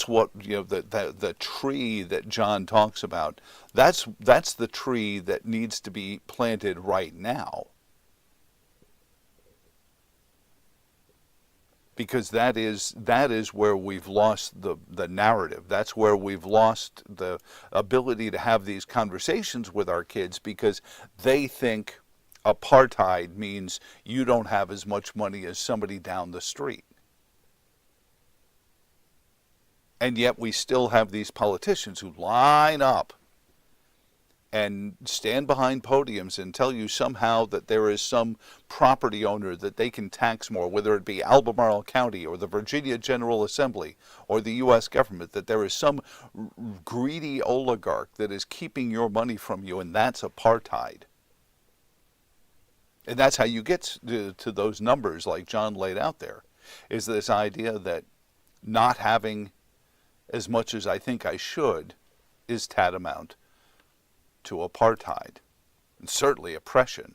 what the tree that John talks about. That's the tree that needs to be planted right now. Because that is where we've lost the narrative. That's where we've lost the ability to have these conversations with our kids, because they think apartheid means you don't have as much money as somebody down the street. And yet we still have these politicians who line up and stand behind podiums and tell you somehow that there is some property owner that they can tax more, whether it be Albemarle County or the Virginia General Assembly or the U.S. government, that there is some greedy oligarch that is keeping your money from you, and that's apartheid. And that's how you get to those numbers like John laid out there, is this idea that not having as much as I think I should is tantamount to apartheid, and certainly oppression.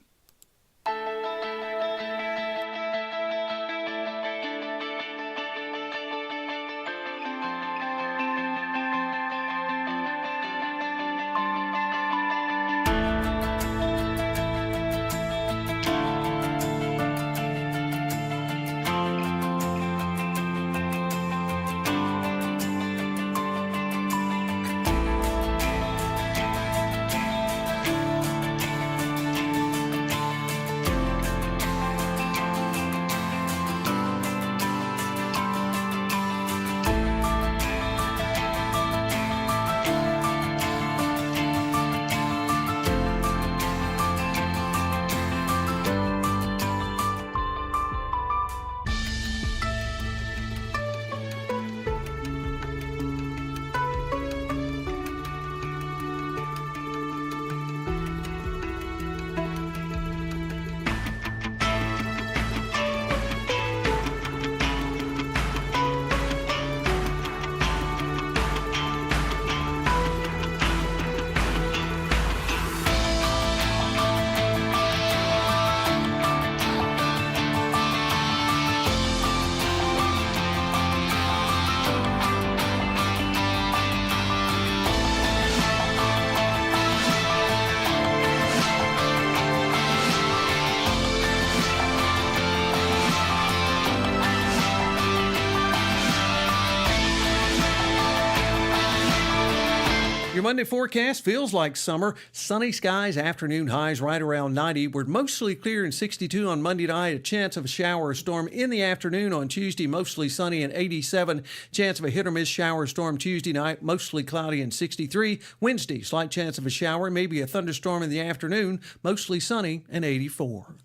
Monday forecast feels like summer. Sunny skies, afternoon highs right around 90. We're mostly clear and 62 on Monday night. A chance of a shower or storm in the afternoon on Tuesday, mostly sunny and 87. Chance of a hit or miss shower or storm Tuesday night, mostly cloudy and 63. Wednesday, slight chance of a shower, maybe a thunderstorm in the afternoon, mostly sunny and 84.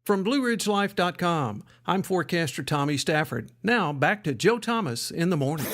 From BlueRidgeLife.com, I'm forecaster Tommy Stafford. Now back to Joe Thomas in the morning.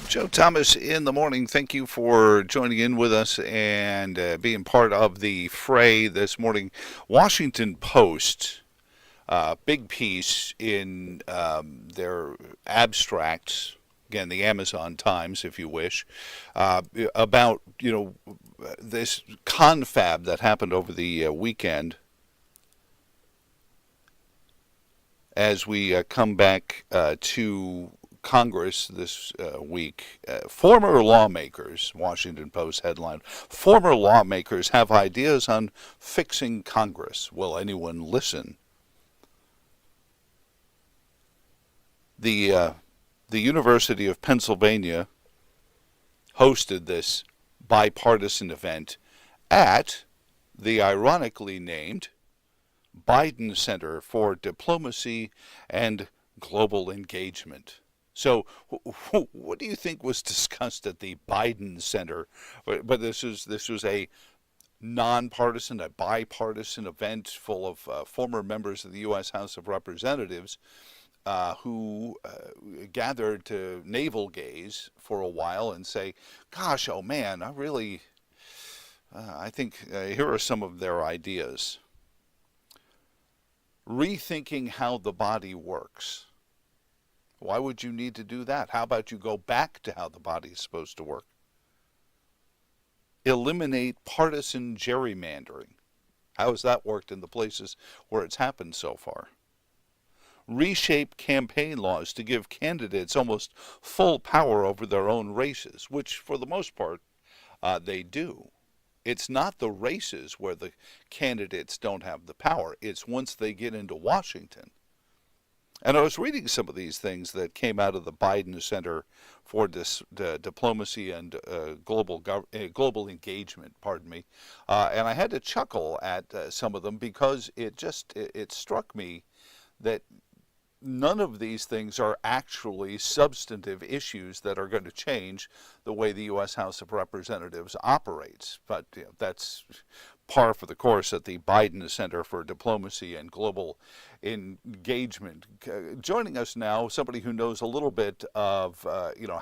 Joe Thomas in the morning. Thank you for joining in with us and being part of the fray this morning. Washington Post, big piece in their abstracts, again, the Amazon Times, if you wish, about, this confab that happened over the weekend as we come back to Congress this week. Former lawmakers, Washington Post headline, former lawmakers have ideas on fixing Congress. Will anyone listen? The University of Pennsylvania hosted this bipartisan event at the ironically named Biden Center for Diplomacy and Global Engagement. So what do you think was discussed at the Biden Center? But this was a nonpartisan, a bipartisan event full of former members of the U.S. House of Representatives who gathered to navel gaze for a while and say, gosh, oh man, I think here are some of their ideas. Rethinking how the body works. Why would you need to do that? How about you go back to how the body is supposed to work? Eliminate partisan gerrymandering. How has that worked in the places where it's happened so far? Reshape campaign laws to give candidates almost full power over their own races, which for the most part they do. It's not the races where the candidates don't have the power. It's once they get into Washington. And I was reading some of these things that came out of the Biden Center for Diplomacy and Global Engagement, and I had to chuckle at some of them because it struck me that none of these things are actually substantive issues that are going to change the way the U.S. House of Representatives operates. But that's par for the course at the Biden Center for Diplomacy and Global Engagement. Joining us now, somebody who knows a little bit of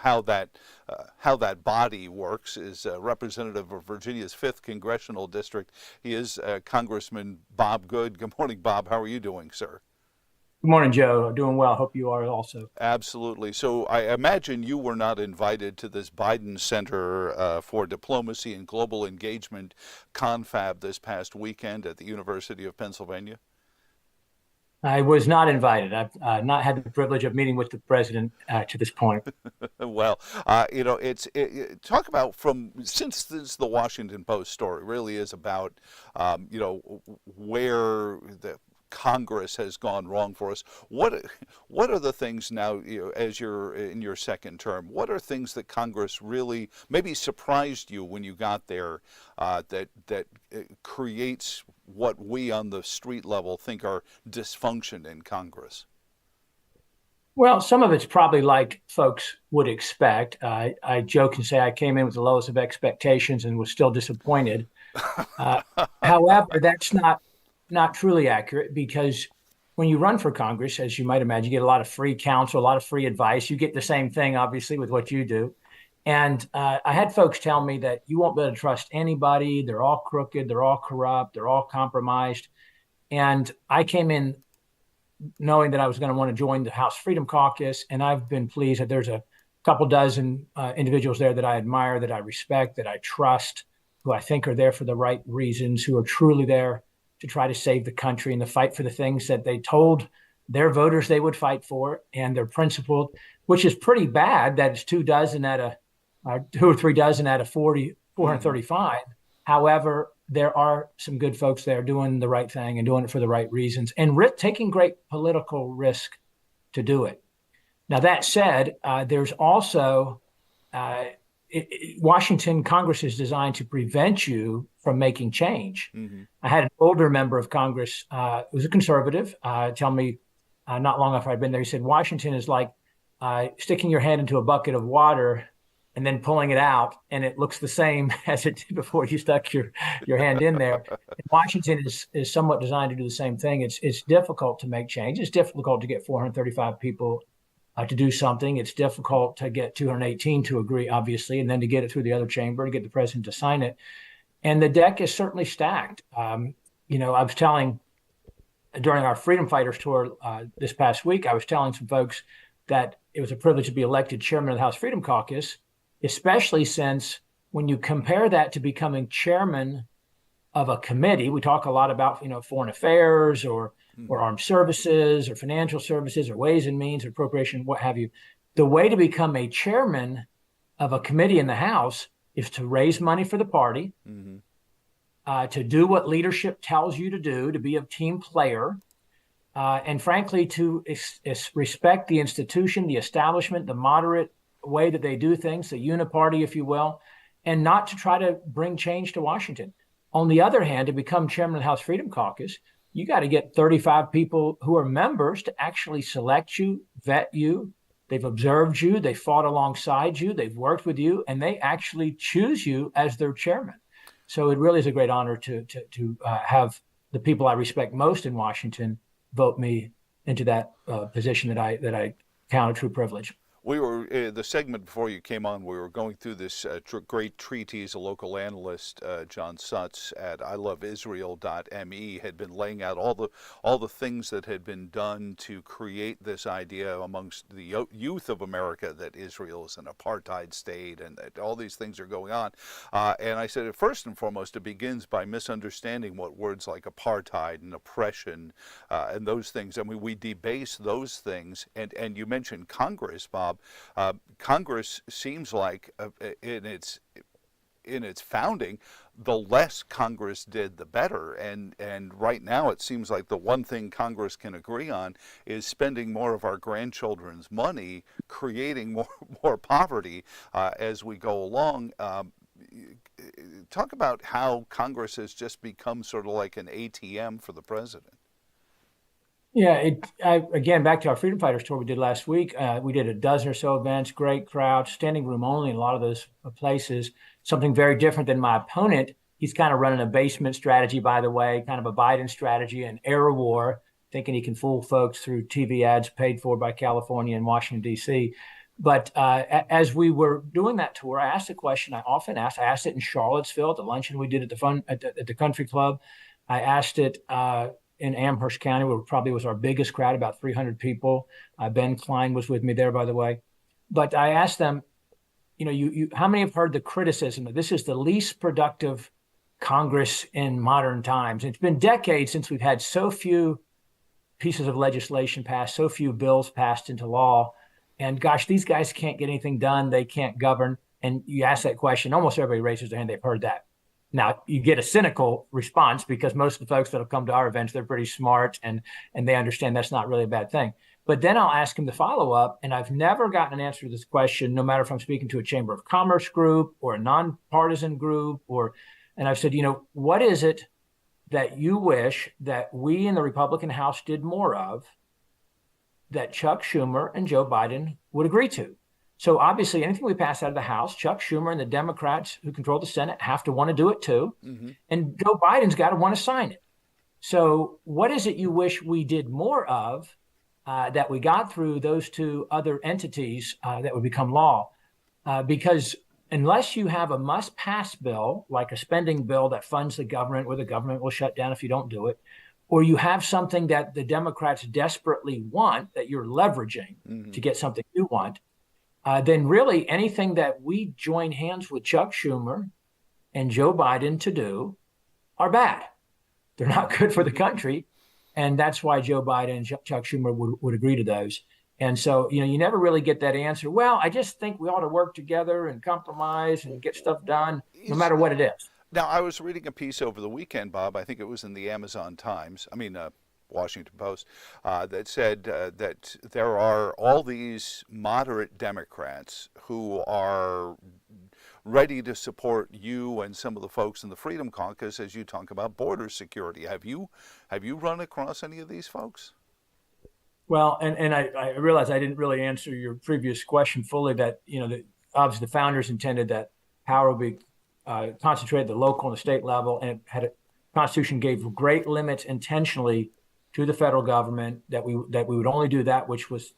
how that body works, is Representative of Virginia's 5th Congressional District. He is Congressman Bob Good. Good morning, Bob. How are you doing, sir? Good morning, Joe. Doing well. Hope you are also. Absolutely. So I imagine you were not invited to this Biden Center for Diplomacy and Global Engagement confab this past weekend at the University of Pennsylvania? I was not invited. I've not had the privilege of meeting with the president to this point. Well, talk about since the Washington Post story really is about, where the Congress has gone wrong for us. What are the things now, as you're in your second term, what are things that Congress really maybe surprised you when you got there that creates what we on the street level think are dysfunction in Congress? Well, some of it's probably like folks would expect. I joke and say I came in with the lowest of expectations and was still disappointed. However, that's not truly accurate because when you run for Congress, as you might imagine, you get a lot of free counsel, a lot of free advice. You get the same thing, obviously, with what you do. And I had folks tell me that you won't be able to trust anybody. They're all crooked. They're all corrupt. They're all compromised. And I came in knowing that I was going to want to join the House Freedom Caucus. And I've been pleased that there's a couple dozen individuals there that I admire, that I respect, that I trust, who I think are there for the right reasons, who are truly there to try to save the country and to fight for the things that they told their voters they would fight for. And they're principled, which is pretty bad that it's 2 or 3 dozen out of 435. However, there are some good folks there doing the right thing and doing it for the right reasons and taking great political risk to do it. Now, that said, there's also Washington Congress is designed to prevent you from making change. I had an older member of Congress who was a conservative tell me not long after I'd been there, he said, Washington is like sticking your hand into a bucket of water and then pulling it out, and it looks the same as it did before you stuck your hand in there. And Washington is somewhat designed to do the same thing. It's difficult to make change. It's difficult to get 435 people to do something. It's difficult to get 218 to agree, obviously, and then to get it through the other chamber, to get the president to sign it. And the deck is certainly stacked. I was telling, during our Freedom Fighters tour this past week, I was telling some folks that it was a privilege to be elected chairman of the House Freedom Caucus, especially since when you compare that to becoming chairman of a committee, we talk a lot about, foreign affairs or armed services or financial services or ways and means or appropriation, what have you. The way to become a chairman of a committee in the House is to raise money for the party, to do what leadership tells you to do, to be a team player, and frankly, to respect the institution, the establishment, the moderate way that they do things, the uniparty, if you will, and not to try to bring change to Washington. On the other hand, to become chairman of the House Freedom Caucus, you got to get 35 people who are members to actually select you, vet you. They've observed you, they fought alongside you, they've worked with you, and they actually choose you as their chairman. So it really is a great honor to have the people I respect most in Washington vote me into that position that I count a true privilege. We were, the segment before you came on, we were going through this great treatise. A local analyst, John Sutz at iloveisrael.me, had been laying out all the things that had been done to create this idea amongst the youth of America that Israel is an apartheid state and that all these things are going on. And I said, first and foremost, it begins by misunderstanding what words like apartheid and oppression and those things. I mean, we debase those things. And you mentioned Congress, Bob. Congress seems like in its founding, the less Congress did, the better. And right now, it seems like the one thing Congress can agree on is spending more of our grandchildren's money, creating more poverty as we go along. Talk about how Congress has just become sort of like an ATM for the president. Yeah, again, back to our Freedom Fighters tour we did last week. We did a dozen or so events, great crowd, standing room only in a lot of those places. Something very different than my opponent. He's kind of running a basement strategy, by the way, kind of a Biden strategy, an error war, thinking he can fool folks through TV ads paid for by California and Washington, D.C. But as we were doing that tour, I asked a question I often ask. I asked it in Charlottesville at the luncheon we did at the Country Club. I asked it in Amherst County, where probably was our biggest crowd, about 300 people. Ben Klein was with me there, by the way. But I asked them, how many have heard the criticism that this is the least productive Congress in modern times? It's been decades since we've had so few pieces of legislation passed, so few bills passed into law. And gosh, these guys can't get anything done. They can't govern. And you ask that question, almost everybody raises their hand. They've heard that. Now, you get a cynical response because most of the folks that have come to our events, they're pretty smart and they understand that's not really a bad thing. But then I'll ask them the follow-up, and I've never gotten an answer to this question, no matter if I'm speaking to a Chamber of Commerce group or a nonpartisan group, and I've said, what is it that you wish that we in the Republican House did more of that Chuck Schumer and Joe Biden would agree to? So obviously, anything we pass out of the House, Chuck Schumer and the Democrats who control the Senate have to want to do it too. Mm-hmm. And Joe Biden's got to want to sign it. So what is it you wish we did more of that we got through those two other entities that would become law? Because unless you have a must-pass bill, like a spending bill that funds the government, where the government will shut down if you don't do it, or you have something that the Democrats desperately want that you're leveraging to get something you want, then really anything that we join hands with Chuck Schumer and Joe Biden to do are bad. They're not good for the country. And that's why Joe Biden and Chuck Schumer would agree to those. And so, you never really get that answer. Well, I just think we ought to work together and compromise and get stuff done, no matter what it is. Now, I was reading a piece over the weekend, Bob. I think it was in the Washington Post, that said that there are all these moderate Democrats who are ready to support you and some of the folks in the Freedom Caucus as you talk about border security. Have you run across any of these folks? Well, and I realize I didn't really answer your previous question fully, that, obviously the founders intended that power would be concentrated at the local and the state level, and the Constitution gave great limits intentionally to the federal government, that we would only do that which was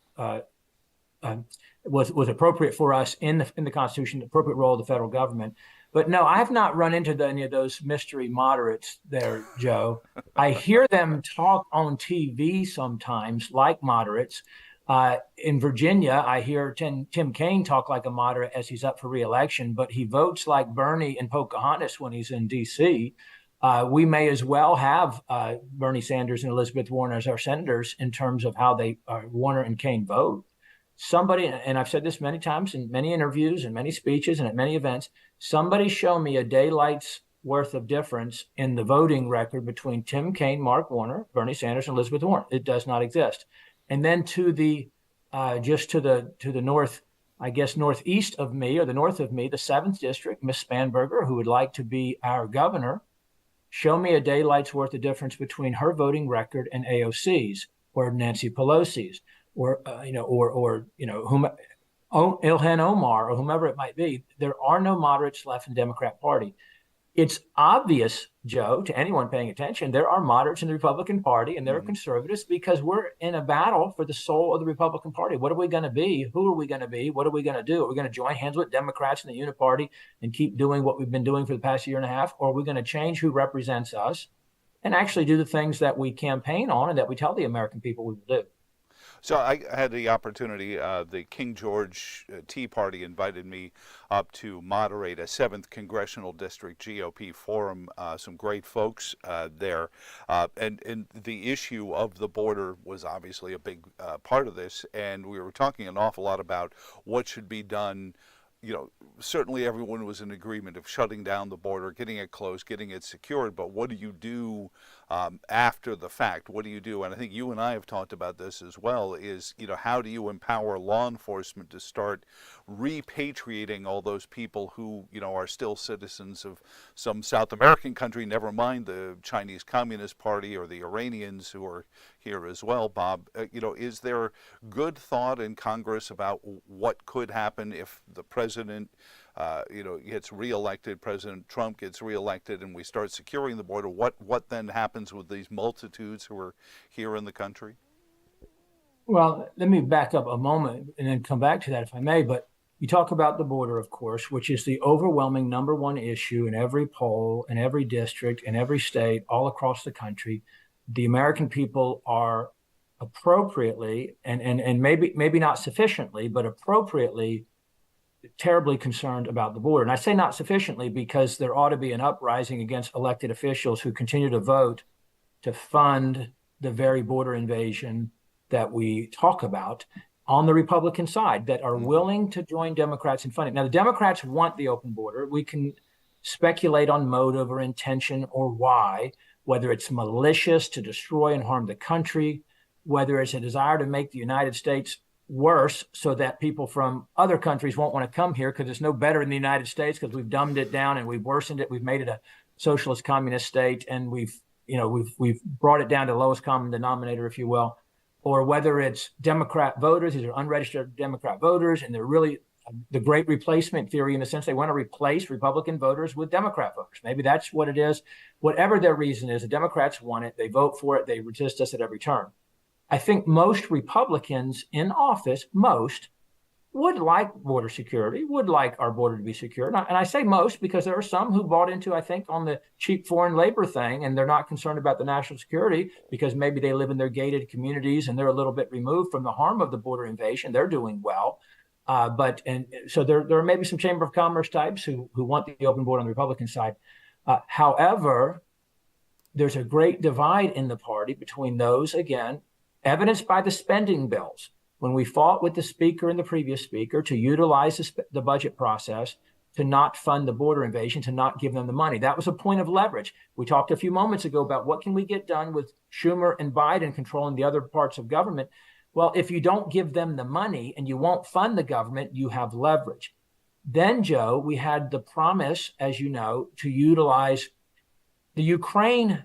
appropriate for us in the Constitution, the appropriate role of the federal government. But no, I have not run into any of those mystery moderates there, Joe. I hear them talk on TV sometimes like moderates. In Virginia, I hear Tim Kaine talk like a moderate as he's up for re-election, but he votes like Bernie and Pocahontas when he's in D.C. We may as well have Bernie Sanders and Elizabeth Warren as our senators in terms of how Warner and Kaine vote. Somebody, and I've said this many times in many interviews and many speeches and at many events, somebody show me a daylight's worth of difference in the voting record between Tim Kaine, Mark Warner, Bernie Sanders, and Elizabeth Warren. It does not exist. And then to the north, I guess northeast of me, or the north of me, the 7th district, Miss Spanberger, who would like to be our governor, show me a daylight's worth of difference between her voting record and AOC's or Nancy Pelosi's, or Ilhan Omar, or whomever it might be. There are no moderates left in the Democrat Party. It's obvious, Joe, to anyone paying attention, there are moderates in the Republican Party and there are conservatives, because we're in a battle for the soul of the Republican Party. What are we going to be? Who are we going to be? What are we going to do? Are we going to join hands with Democrats in the Uniparty and keep doing what we've been doing for the past year and a half? Or are we going to change who represents us and actually do the things that we campaign on and that we tell the American people we will do? So I had the opportunity, the King George Tea Party invited me up to moderate a 7th Congressional District GOP forum, some great folks there. And the issue of the border was obviously a big part of this. And we were talking an awful lot about what should be done. Certainly everyone was in agreement of shutting down the border, getting it closed, getting it secured. But what do you do after the fact? What do you do? And I think you and I have talked about this as well, is, how do you empower law enforcement to start repatriating all those people who, are still citizens of some South American country, never mind the Chinese Communist Party or the Iranians who are here as well, Bob. Is there good thought in Congress about what could happen if the president gets reelected, President Trump gets reelected, and we start securing the border? What then happens with these multitudes who are here in the country? Well, let me back up a moment and then come back to that if I may. But you talk about the border, of course, which is the overwhelming number one issue in every poll, in every district, in every state, all across the country. The American people are appropriately, and maybe not sufficiently, but appropriately, terribly concerned about the border. And I say not sufficiently because there ought to be an uprising against elected officials who continue to vote to fund the very border invasion that we talk about on the Republican side, that are willing to join Democrats in funding. Now, the Democrats want the open border. We can speculate on motive or intention or why, whether it's malicious to destroy and harm the country, whether it's a desire to make the United States worse so that people from other countries won't want to come here because it's no better in the United States because we've dumbed it down and we've worsened it. We've made it a socialist communist state, and we've brought it down to the lowest common denominator, if you will. Or whether it's Democrat voters, these are unregistered Democrat voters, and they're really the great replacement theory, in the sense they want to replace Republican voters with Democrat voters. Maybe that's what it is. Whatever their reason is, the Democrats want it. They vote for it. They resist us at every turn. I think most Republicans in office, most, would like border security, would like our border to be secure. And I say most because there are some who bought into, I think, on the cheap foreign labor thing, and they're not concerned about the national security because maybe they live in their gated communities and they're a little bit removed from the harm of the border invasion. They're doing well. So there are maybe some Chamber of Commerce types who want the open border on the Republican side. However, there's a great divide in the party between those, again, evidenced by the spending bills. When we fought with the speaker and the previous speaker to utilize the budget process to not fund the border invasion, to not give them the money, that was a point of leverage. We talked a few moments ago about what can we get done with Schumer and Biden controlling the other parts of government. Well, if you don't give them the money and you won't fund the government, you have leverage. Then, Joe, we had the promise, as you know, to utilize the Ukraine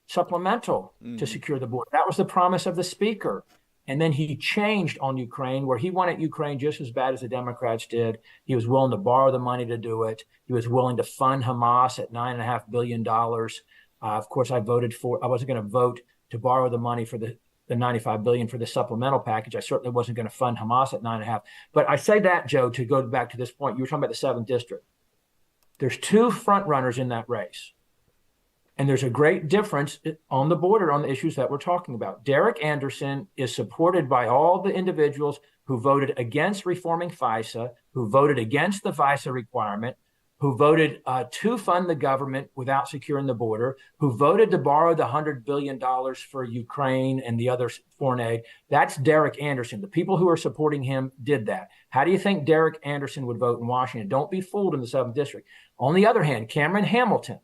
supplemental to secure the border. That was the promise of the speaker. And then he changed on Ukraine, where he wanted Ukraine just as bad as the Democrats did. He was willing to borrow the money to do it. He was willing to fund Hamas at $9.5 billion. Of course, I wasn't going to vote to borrow the money for the $95 billion for the supplemental package. I certainly wasn't going to fund Hamas at $9.5. But I say that, Joe, to go back to this point. You were talking about the 7th District. There's two front runners in that race. And there's a great difference on the border on the issues that we're talking about. Derek Anderson is supported by all the individuals who voted against reforming FISA, who voted against the FISA requirement, who voted to fund the government without securing the border, who voted to borrow the $100 billion for Ukraine and the other foreign aid. That's Derek Anderson. The people who are supporting him did that. How do you think Derek Anderson would vote in Washington? Don't be fooled in the 7th District. On the other hand, Cameron Hamilton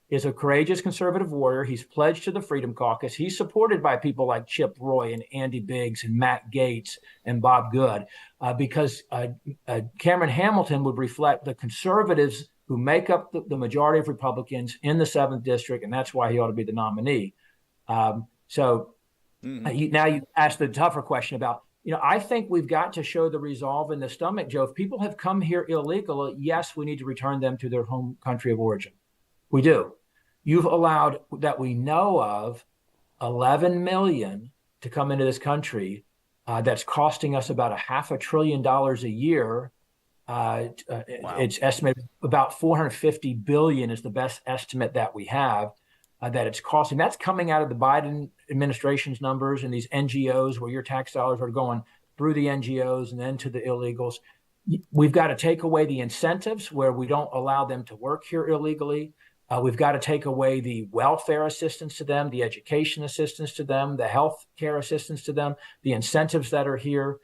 is a courageous conservative warrior. He's pledged to the Freedom Caucus. He's supported by people like Chip Roy and Andy Biggs and Matt Gaetz and Bob Good, because Cameron Hamilton would reflect the conservatives who make up the majority of Republicans in the 7th District, and that's why he ought to be the nominee. Now you asked the tougher question about, I think we've got to show the resolve in the stomach, Joe. If people have come here illegally, yes, we need to return them to their home country of origin. We do. You've allowed, that we know of, 11 million to come into this country. That's costing us about $500 billion a year. Wow. It's estimated about $450 billion is the best estimate that we have that it's costing. That's coming out of the Biden administration's numbers and these NGOs where your tax dollars are going through the NGOs and then to the illegals. We've got to take away the incentives where we don't allow them to work here illegally. We've got to take away the welfare assistance to them, the education assistance to them, the health care assistance to them, the incentives that are here.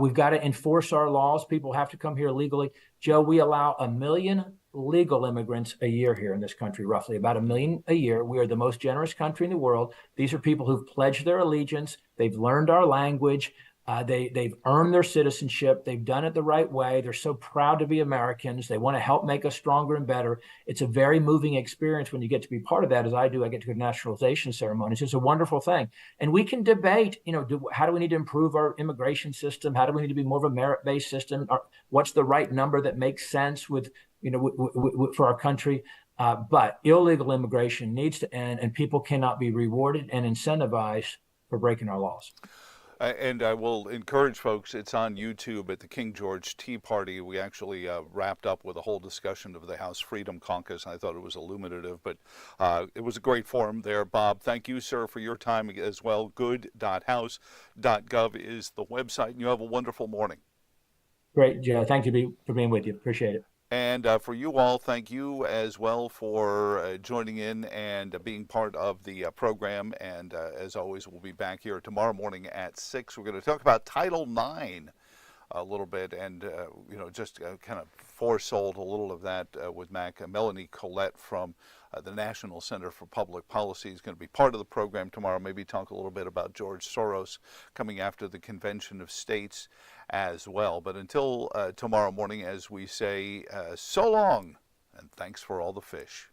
We've got to enforce our laws. People have to come here legally. Joe, we allow 1 million legal immigrants a year here in this country, roughly about 1 million a year. We are the most generous country in the world. These are people who've pledged their allegiance. They've learned our language. They've earned their citizenship. They've done it the right way. They're so proud to be Americans. They want to help make us stronger and better. It's a very moving experience when you get to be part of that, as I do. I get to go to naturalization ceremonies. It's a wonderful thing. And we can debate, how do we need to improve our immigration system? How do we need to be more of a merit-based system? What's the right number that makes sense with, for our country? But illegal immigration needs to end, and people cannot be rewarded and incentivized for breaking our laws. And I will encourage folks, it's on YouTube at the King George Tea Party. We actually wrapped up with a whole discussion of the House Freedom Caucus. I thought it was illuminative, but it was a great forum there. Bob, thank you, sir, for your time as well. good.house.gov is the website, and you have a wonderful morning. Great, Joe. Thank you for being with you. Appreciate it. And for you all, thank you as well for joining in and being part of the program. And as always, we'll be back here tomorrow morning at 6. We're going to talk about Title IX a little bit and, just kind of foresold a little of that with Melanie Collette from the National Center for Public Policy is going to be part of the program tomorrow. Maybe talk a little bit about George Soros coming after the Convention of States as well. But until tomorrow morning, as we say, so long, and thanks for all the fish.